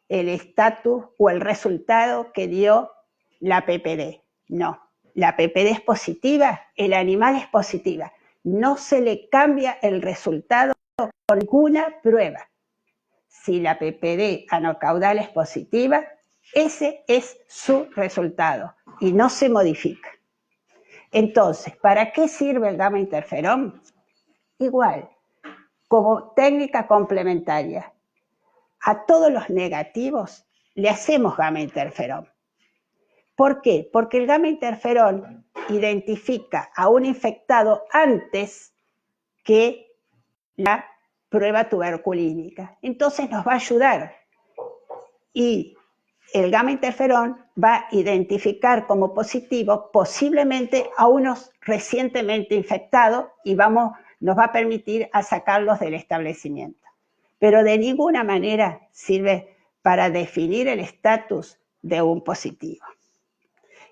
el estatus o el resultado que dio la PPD. No, la PPD es positiva, el animal es positiva. No se le cambia el resultado con ninguna prueba. Si la PPD anocaudal es positiva, ese es su resultado y no se modifica. Entonces, ¿para qué sirve el gamma interferón? Igual, como técnica complementaria. A todos los negativos le hacemos gamma interferón. ¿Por qué? Porque el gamma interferón identifica a un infectado antes que la prueba tuberculínica. Entonces nos va a ayudar. Y el gamma interferón va a identificar como positivo posiblemente a unos recientemente infectados y nos va a permitir a sacarlos del establecimiento. Pero de ninguna manera sirve para definir el estatus de un positivo.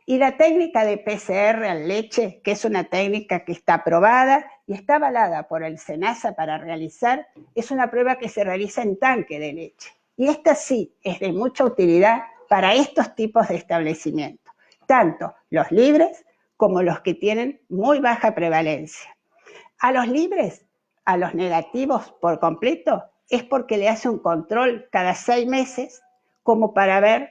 Y la técnica de PCR en leche, que es una técnica que está aprobada y está avalada por el SENASA para realizar, es una prueba que se realiza en tanque de leche. Y esta sí es de mucha utilidad para estos tipos de establecimientos, tanto los libres como los que tienen muy baja prevalencia. A los libres, a los negativos por completo, es porque le hace un control cada 6 meses como para ver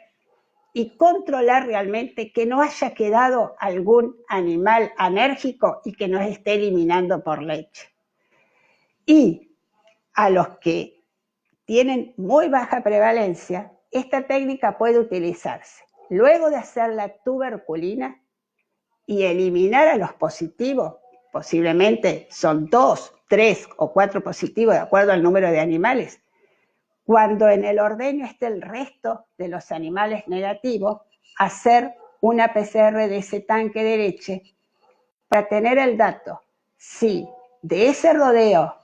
y controlar realmente que no haya quedado algún animal anérgico y que nos esté eliminando por leche. Y a los que tienen muy baja prevalencia, esta técnica puede utilizarse luego de hacer la tuberculina y eliminar a los positivos, posiblemente son 2, 3 o 4 positivos de acuerdo al número de animales. Cuando en el ordeño esté el resto de los animales negativos, hacer una PCR de ese tanque de leche para tener el dato si de ese rodeo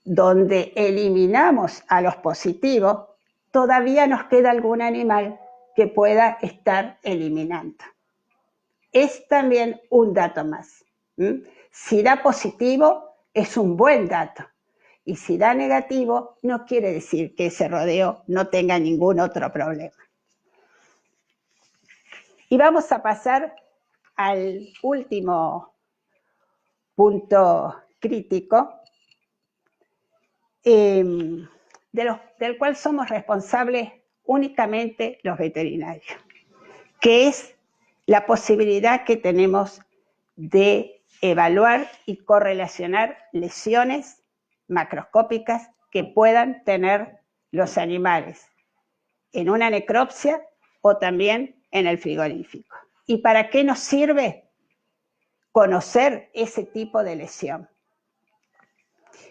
donde eliminamos a los positivos, todavía nos queda algún animal que pueda estar eliminando. Es también un dato más. Si da positivo, es un buen dato. Y si da negativo, no quiere decir que ese rodeo no tenga ningún otro problema. Y vamos a pasar al último punto crítico, del cual somos responsables únicamente los veterinarios, que es la posibilidad que tenemos de evaluar y correlacionar lesiones macroscópicas que puedan tener los animales en una necropsia o también en el frigorífico. ¿Y para qué nos sirve conocer ese tipo de lesión?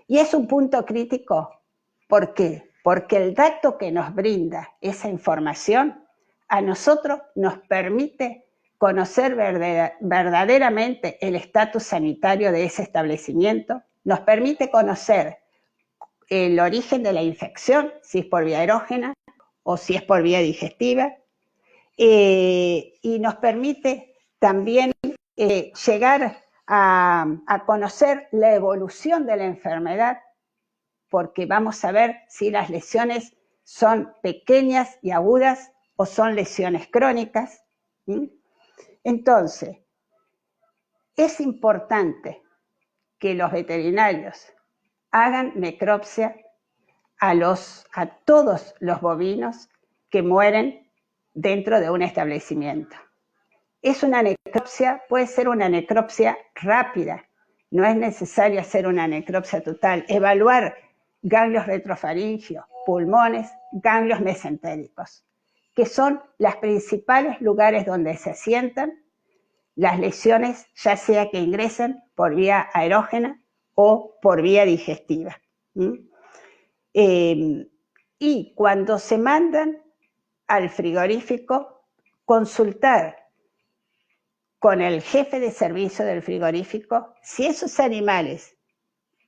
Y es un punto crítico. ¿Por qué? Porque el dato que nos brinda esa información a nosotros nos permite conocer verdaderamente el estatus sanitario de ese establecimiento, nos permite conocer el origen de la infección, si es por vía erógena o si es por vía digestiva, y nos permite también llegar a conocer la evolución de la enfermedad, porque vamos a ver si las lesiones son pequeñas y agudas o son lesiones crónicas. Entonces, es importante que los veterinarios hagan necropsia a todos los bovinos que mueren dentro de un establecimiento. Es una necropsia, puede ser una necropsia rápida, no es necesario hacer una necropsia total, evaluar ganglios retrofaringios, pulmones, ganglios mesentéricos, que son los principales lugares donde se asientan las lesiones, ya sea que ingresen por vía aerógena o por vía digestiva. Y cuando se mandan al frigorífico, consultar con el jefe de servicio del frigorífico si esos animales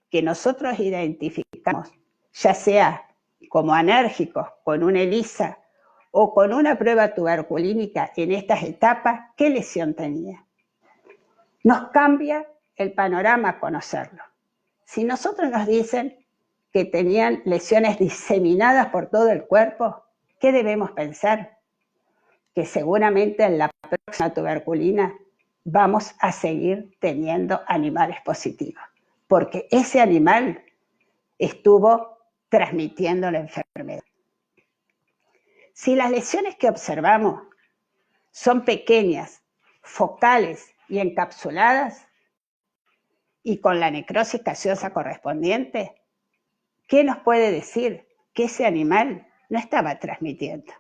que nosotros identificamos, ya sea como anérgicos, con una ELISA o con una prueba tuberculínica en estas etapas, ¿qué lesión tenía? Nos cambia el panorama conocerlo. Si nosotros nos dicen que tenían lesiones diseminadas por todo el cuerpo, ¿qué debemos pensar? Que seguramente en la próxima tuberculina vamos a seguir teniendo animales positivos, porque ese animal estuvo transmitiendo la enfermedad. Si las lesiones que observamos son pequeñas, focales y encapsuladas, y con la necrosis gaseosa correspondiente, ¿qué nos puede decir? Que ese animal no estaba transmitiendo.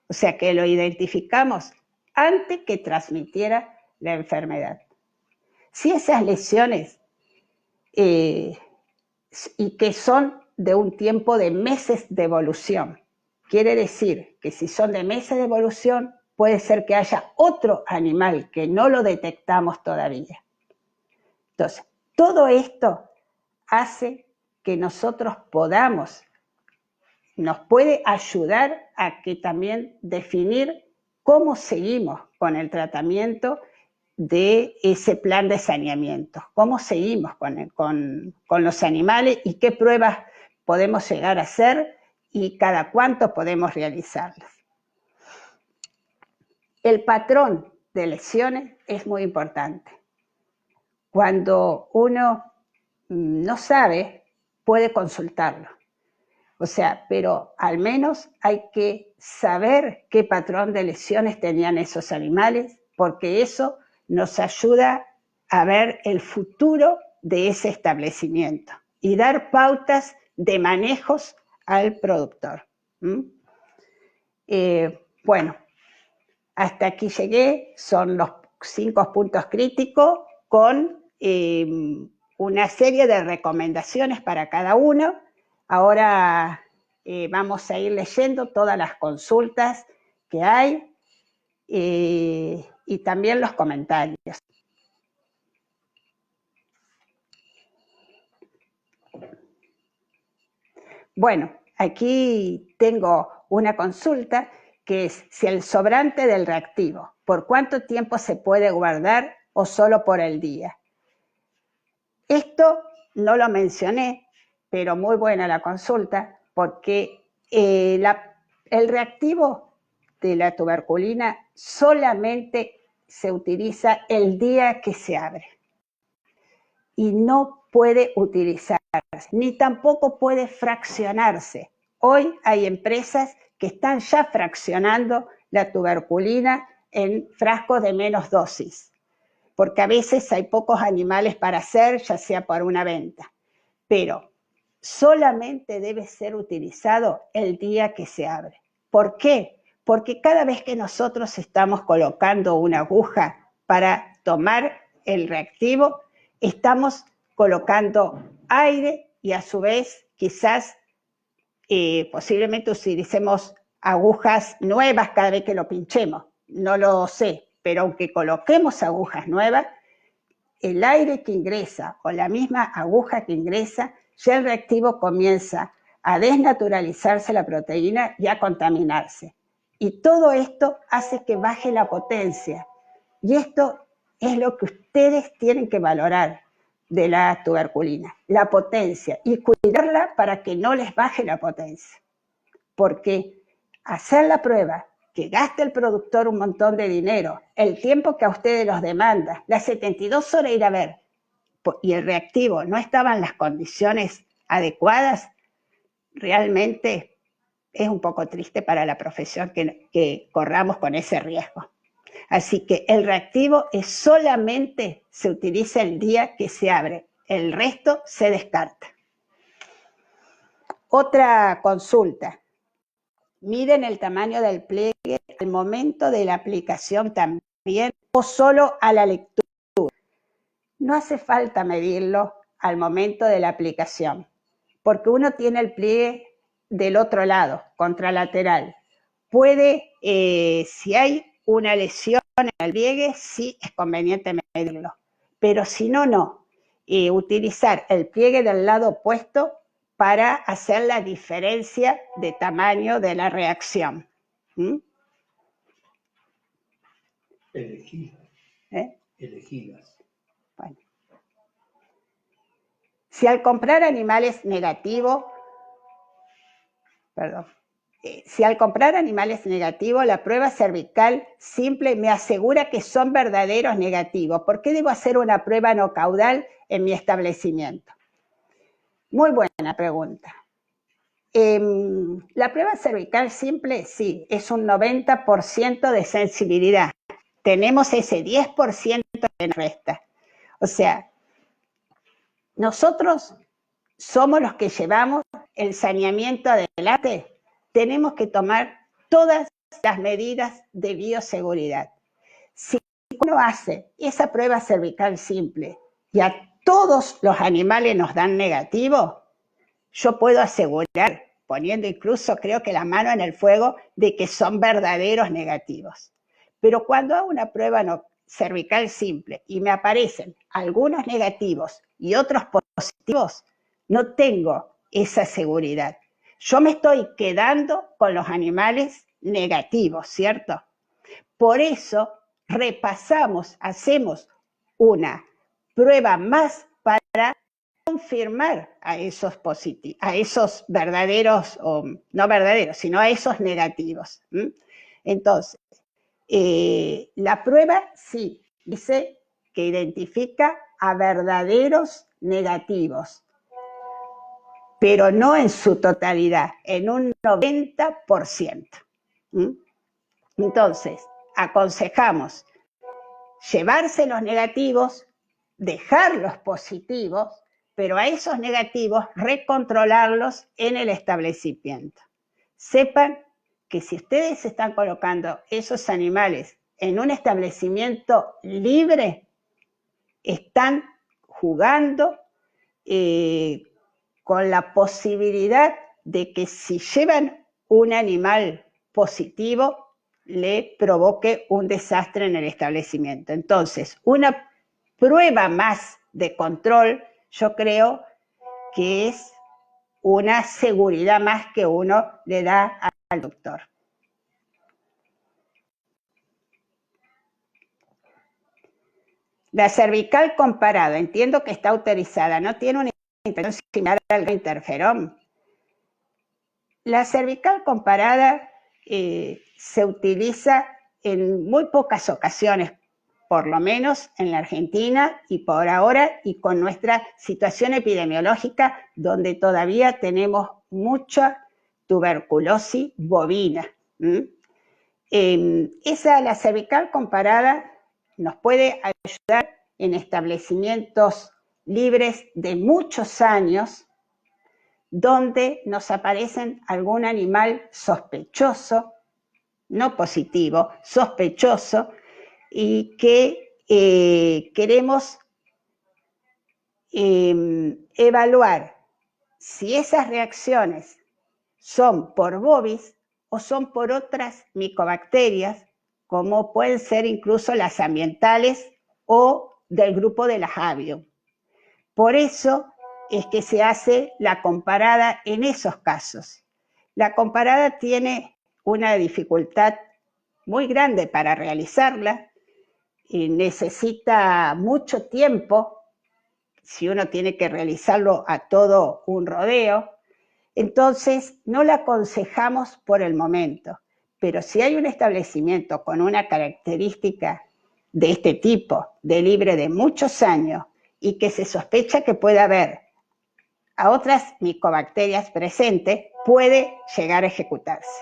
O sea, que lo identificamos antes que transmitiera la enfermedad. Si esas lesiones, y que son de un tiempo de meses de evolución, quiere decir que si son de meses de evolución, puede ser que haya otro animal que no lo detectamos todavía. Entonces, todo esto hace que nosotros nos puede ayudar a que también definir cómo seguimos con el tratamiento de ese plan de saneamiento, cómo seguimos con los animales y qué pruebas podemos llegar a hacer y cada cuánto podemos realizarlas. El patrón de lesiones es muy importante. Cuando uno no sabe, puede consultarlo. O sea, pero al menos hay que saber qué patrón de lesiones tenían esos animales, porque eso nos ayuda a ver el futuro de ese establecimiento y dar pautas de manejos al productor. Bueno, hasta aquí llegué, son los 5 puntos críticos con una serie de recomendaciones para cada uno. Ahora vamos a ir leyendo todas las consultas que hay y también los comentarios. Bueno, aquí tengo una consulta que es si el sobrante del reactivo, ¿por cuánto tiempo se puede guardar o solo por el día? Esto no lo mencioné, pero muy buena la consulta, porque el reactivo de la tuberculina solamente se utiliza el día que se abre y no puede utilizarse, ni tampoco puede fraccionarse. Hoy hay empresas que están ya fraccionando la tuberculina en frascos de menos dosis, porque a veces hay pocos animales para hacer, ya sea por una venta, pero solamente debe ser utilizado el día que se abre. ¿Por qué? Porque cada vez que nosotros estamos colocando una aguja para tomar el reactivo, estamos colocando aire y a su vez quizás posiblemente utilicemos agujas nuevas cada vez que lo pinchemos. No lo sé, pero aunque coloquemos agujas nuevas, el aire que ingresa o la misma aguja que ingresa, ya el reactivo comienza a desnaturalizarse la proteína y a contaminarse. Y todo esto hace que baje la potencia. Y esto es lo que ustedes tienen que valorar de la tuberculina, la potencia, y cuidarla para que no les baje la potencia. Porque hacer la prueba, que gaste el productor un montón de dinero, el tiempo que a ustedes los demanda, las 72 horas ir a ver, y el reactivo no estaba en las condiciones adecuadas, realmente es un poco triste para la profesión que corramos con ese riesgo. Así que el reactivo solamente se utiliza el día que se abre, el resto se descarta. Otra consulta. Miden el tamaño del pliegue al momento de la aplicación también o solo a la lectura. No hace falta medirlo al momento de la aplicación, porque uno tiene el pliegue del otro lado, contralateral. Puede, si hay una lesión en el pliegue, sí es conveniente medirlo, pero si no, no. Utilizar el pliegue del lado opuesto para hacer la diferencia de tamaño de la reacción. Elegidas. Bueno. Si al comprar animales negativos, la prueba cervical simple me asegura que son verdaderos negativos, ¿por qué debo hacer una prueba no caudal en mi establecimiento? Muy buena pregunta. La prueba cervical simple, sí, es un 90% de sensibilidad. Tenemos ese 10% que nos resta. O sea, nosotros somos los que llevamos el saneamiento adelante. Tenemos que tomar todas las medidas de bioseguridad. Si uno hace esa prueba cervical simple y a todos los animales nos dan negativo, yo puedo asegurar, poniendo incluso creo que la mano en el fuego, de que son verdaderos negativos. Pero cuando hago una prueba cervical simple y me aparecen algunos negativos y otros positivos, no tengo esa seguridad. Yo me estoy quedando con los animales negativos, ¿cierto? Por eso repasamos, hacemos una prueba más para confirmar a esos positivos, a esos verdaderos, o no verdaderos, sino a esos negativos. Entonces, la prueba sí dice que identifica a verdaderos negativos, pero no en su totalidad, en un 90%. Entonces, aconsejamos llevarse los negativos, dejar los positivos, pero a esos negativos recontrolarlos en el establecimiento. Sepan que si ustedes están colocando esos animales en un establecimiento libre, están jugando con la posibilidad de que si llevan un animal positivo, le provoque un desastre en el establecimiento. Entonces, una prueba más de control, yo creo que es una seguridad más que uno le da al doctor. La cervical comparada, entiendo que está autorizada, no tiene una intervención similar al interferón. La cervical comparada se utiliza en muy pocas ocasiones, por lo menos en la Argentina y por ahora, y con nuestra situación epidemiológica, donde todavía tenemos mucha tuberculosis bovina. La cervical comparada nos puede ayudar en establecimientos libres de muchos años, donde nos aparecen algún animal sospechoso, no positivo, sospechoso, y que queremos evaluar si esas reacciones son por bovis o son por otras micobacterias, como pueden ser incluso las ambientales o del grupo de las Avium. Por eso es que se hace la comparada en esos casos. La comparada tiene una dificultad muy grande para realizarla y necesita mucho tiempo, si uno tiene que realizarlo a todo un rodeo. Entonces, no la aconsejamos por el momento, pero si hay un establecimiento con una característica de este tipo, de libre de muchos años, y que se sospecha que puede haber a otras micobacterias presentes, puede llegar a ejecutarse.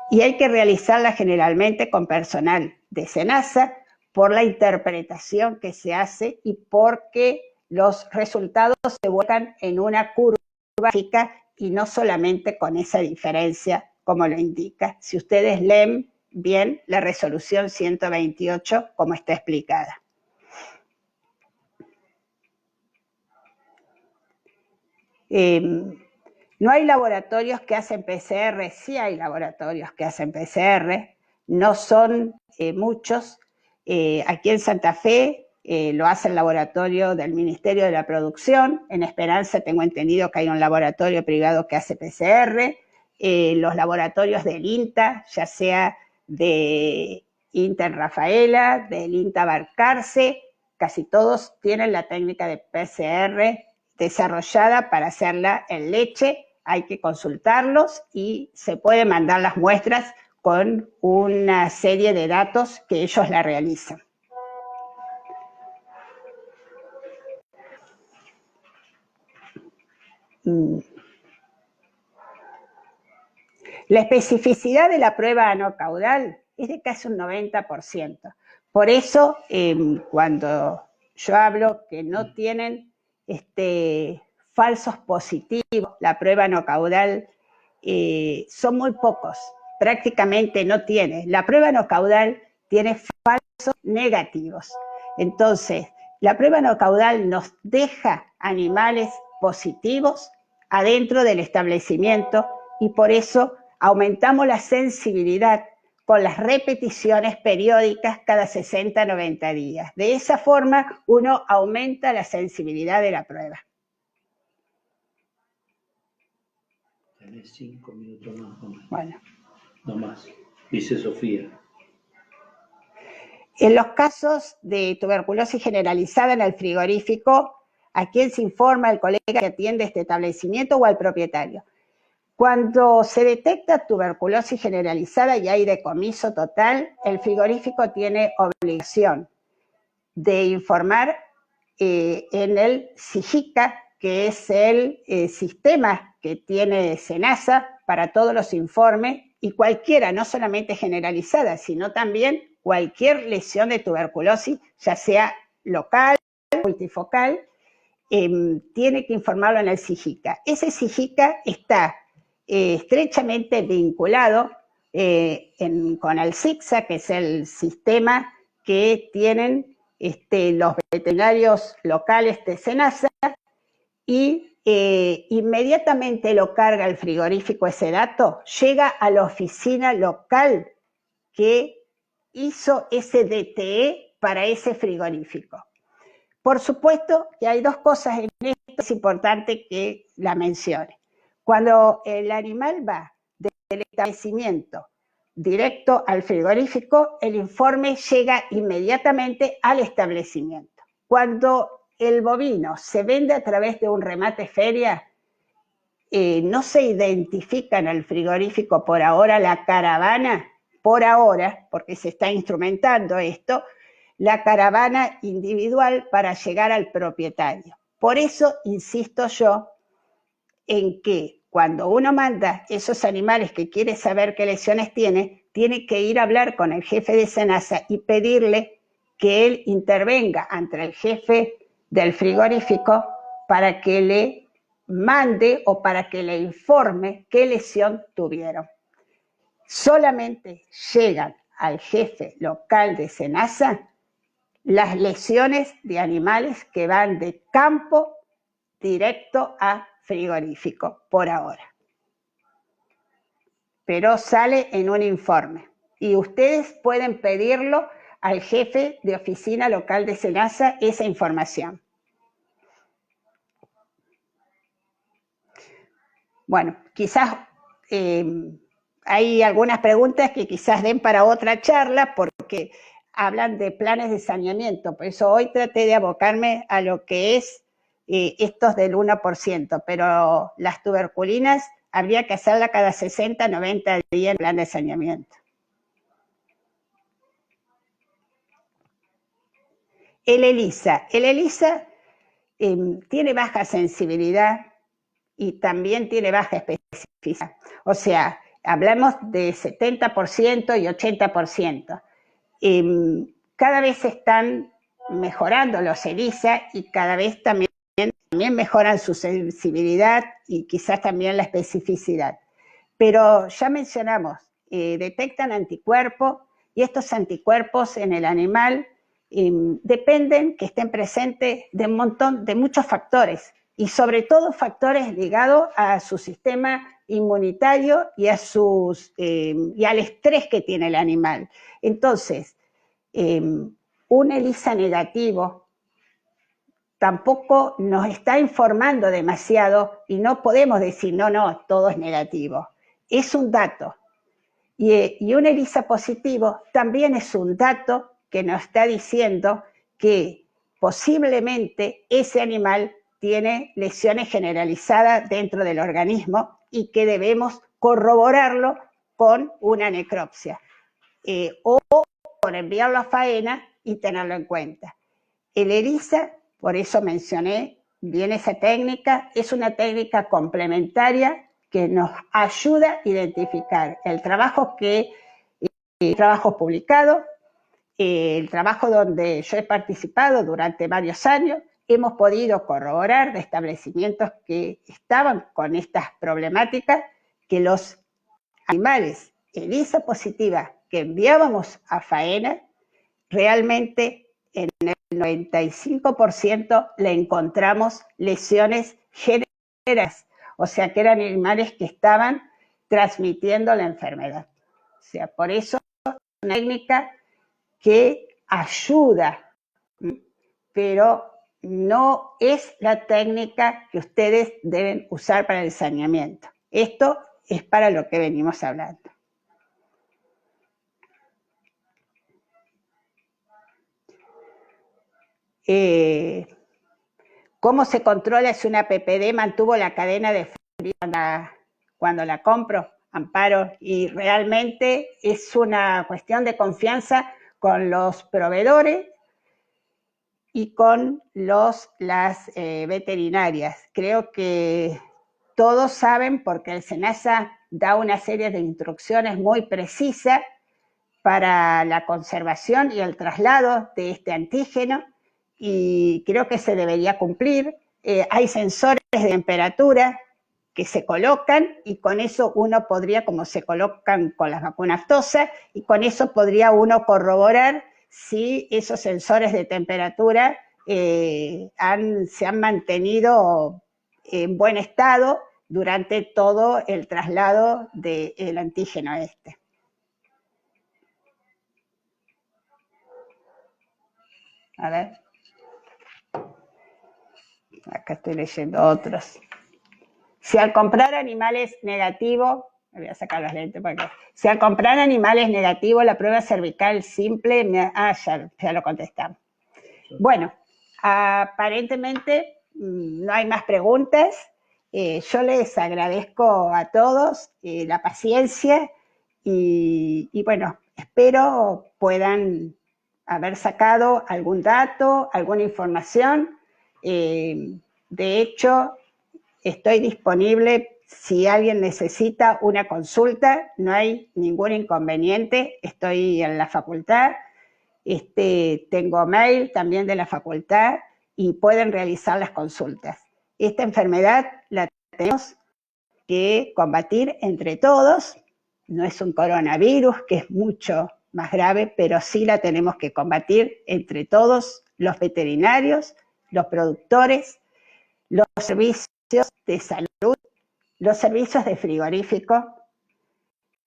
Y hay que realizarla generalmente con personal de SENASA por la interpretación que se hace y porque los resultados se vuelcan en una curva gráfica y no solamente con esa diferencia como lo indica. Si ustedes leen bien la resolución 128 como está explicada. No hay laboratorios que hacen PCR, sí hay laboratorios que hacen PCR, no son muchos. Aquí en Santa Fe lo hace el laboratorio del Ministerio de la Producción. En Esperanza tengo entendido que hay un laboratorio privado que hace PCR. Los laboratorios del INTA, ya sea de INTA en Rafaela, del INTA Barcarce, casi todos tienen la técnica de PCR desarrollada para hacerla en leche. Hay que consultarlos y se puede mandar las muestras con una serie de datos que ellos la realizan. La especificidad de la prueba anocaudal es de casi un 90%. Por eso, cuando yo hablo que no tienen falsos positivos, la prueba anocaudal, son muy pocos, prácticamente no tiene. La prueba anocaudal tiene falsos negativos. Entonces, la prueba anocaudal nos deja animales positivos adentro del establecimiento y por eso aumentamos la sensibilidad con las repeticiones periódicas cada 60-90 días. De esa forma, uno aumenta la sensibilidad de la prueba. Tenés 5 minutos más. Bueno. No más. Dice Sofía. En los casos de tuberculosis generalizada en el frigorífico, ¿a quién se informa? ¿El colega que atiende este establecimiento o al propietario? Cuando se detecta tuberculosis generalizada y hay decomiso total, el frigorífico tiene obligación de informar en el SIGICA, que es el sistema que tiene SENASA para todos los informes, y cualquiera, no solamente generalizada, sino también cualquier lesión de tuberculosis, ya sea local, multifocal, tiene que informarlo en el SIGICA. Ese SIGICA está estrechamente vinculado con el SIGSA, que es el sistema que tienen los veterinarios locales de SENASA, y inmediatamente lo carga el frigorífico ese dato, llega a la oficina local que hizo ese DTE para ese frigorífico. Por supuesto que hay dos cosas en esto, es importante que la mencione. Cuando el animal va del establecimiento directo al frigorífico, el informe llega inmediatamente al establecimiento. Cuando el bovino se vende a través de un remate feria, no se identifica en el frigorífico por ahora la caravana, por ahora, porque se está instrumentando esto, la caravana individual para llegar al propietario. Por eso insisto yo en que cuando uno manda esos animales que quiere saber qué lesiones tiene que ir a hablar con el jefe de SENASA y pedirle que él intervenga ante el jefe del frigorífico para que le mande o para que le informe qué lesión tuvieron. Solamente llegan al jefe local de SENASA las lesiones de animales que van de campo directo a frigorífico, por ahora. Pero sale en un informe. Y ustedes pueden pedirlo al jefe de oficina local de SENASA esa información. Bueno, quizás hay algunas preguntas que quizás den para otra charla porque hablan de planes de saneamiento. Por eso hoy traté de abocarme a lo que es estos del 1%, pero las tuberculinas habría que hacerla cada 60, 90 días en plan de saneamiento. El ELISA tiene baja sensibilidad y también tiene baja especificidad. O sea, hablamos de 70% y 80%. Cada vez están mejorando los ELISA y cada vez también mejoran su sensibilidad y quizás también la especificidad. Pero ya mencionamos, detectan anticuerpos y estos anticuerpos en el animal dependen que estén presentes de muchos factores y sobre todo factores ligados a su sistema inmunitario y al estrés que tiene el animal. Entonces, un ELISA negativo tampoco nos está informando demasiado y no podemos decir, no, todo es negativo. Es un dato. Y un ELISA positivo también es un dato que nos está diciendo que posiblemente ese animal tiene lesiones generalizadas dentro del organismo y que debemos corroborarlo con una necropsia o con enviarlo a faena y tenerlo en cuenta. El ELISA, por eso mencioné bien esa técnica, es una técnica complementaria que nos ayuda a identificar el trabajo publicado, el trabajo donde yo he participado durante varios años. Hemos podido corroborar de establecimientos que estaban con estas problemáticas que los animales ELISA positiva que enviábamos a faena realmente en el 95% le encontramos lesiones generales, o sea que eran animales que estaban transmitiendo la enfermedad. O sea, por eso es una técnica que ayuda, pero no es la técnica que ustedes deben usar para el saneamiento. Esto es para lo que venimos hablando. ¿Cómo se controla si una PPD mantuvo la cadena de frío cuando la compro, Amparo? Y realmente es una cuestión de confianza con los proveedores y con las veterinarias. Creo que todos saben, porque el SENASA da una serie de instrucciones muy precisas para la conservación y el traslado de este antígeno, y creo que se debería cumplir. Hay sensores de temperatura que se colocan y con eso uno podría, como se colocan con las vacunas TOSA, y con eso podría uno corroborar si esos sensores de temperatura se han mantenido en buen estado durante todo el traslado del antígeno este. A ver. Acá estoy leyendo otros. Si al comprar animales negativos, me voy a sacar las lentes para acá. Si al comprar animales negativos, la prueba cervical simple, ya lo contestamos. Bueno, aparentemente no hay más preguntas. Yo les agradezco a todos la paciencia y bueno, espero puedan haber sacado algún dato, alguna información. De hecho, estoy disponible si alguien necesita una consulta, no hay ningún inconveniente, estoy en la facultad, tengo mail también de la facultad y pueden realizar las consultas. Esta enfermedad la tenemos que combatir entre todos, no es un coronavirus que es mucho más grave, pero sí la tenemos que combatir entre todos los veterinarios, los productores, los servicios de salud, los servicios de frigorífico.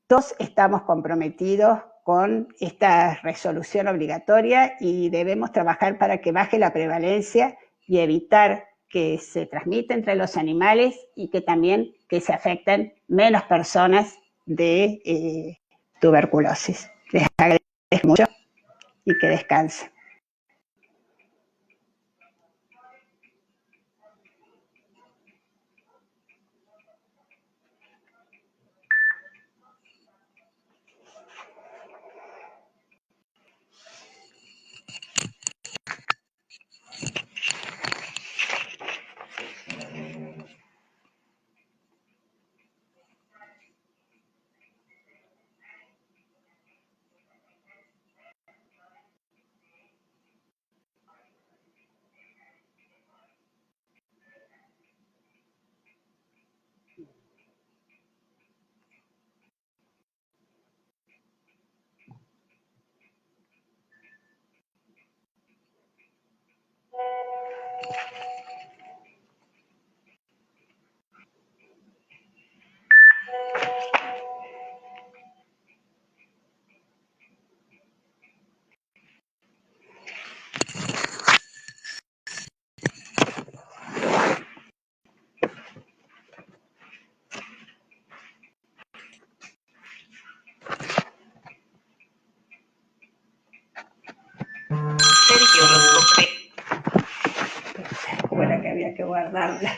Todos estamos comprometidos con esta resolución obligatoria y debemos trabajar para que baje la prevalencia y evitar que se transmita entre los animales y que también que se afecten menos personas de tuberculosis. Les agradezco mucho y que descansen. ¿Cómo era que había que guardarla?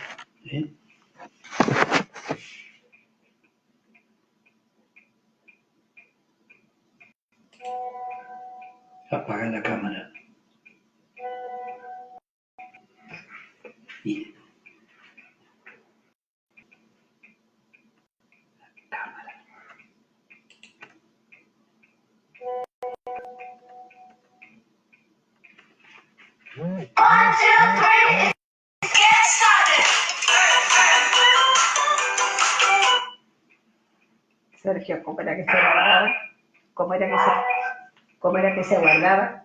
Apaga la cámara. Bien. Cámara. Sergio, ¿cómo era que se guardaba? ¿Cómo era que se guardaba?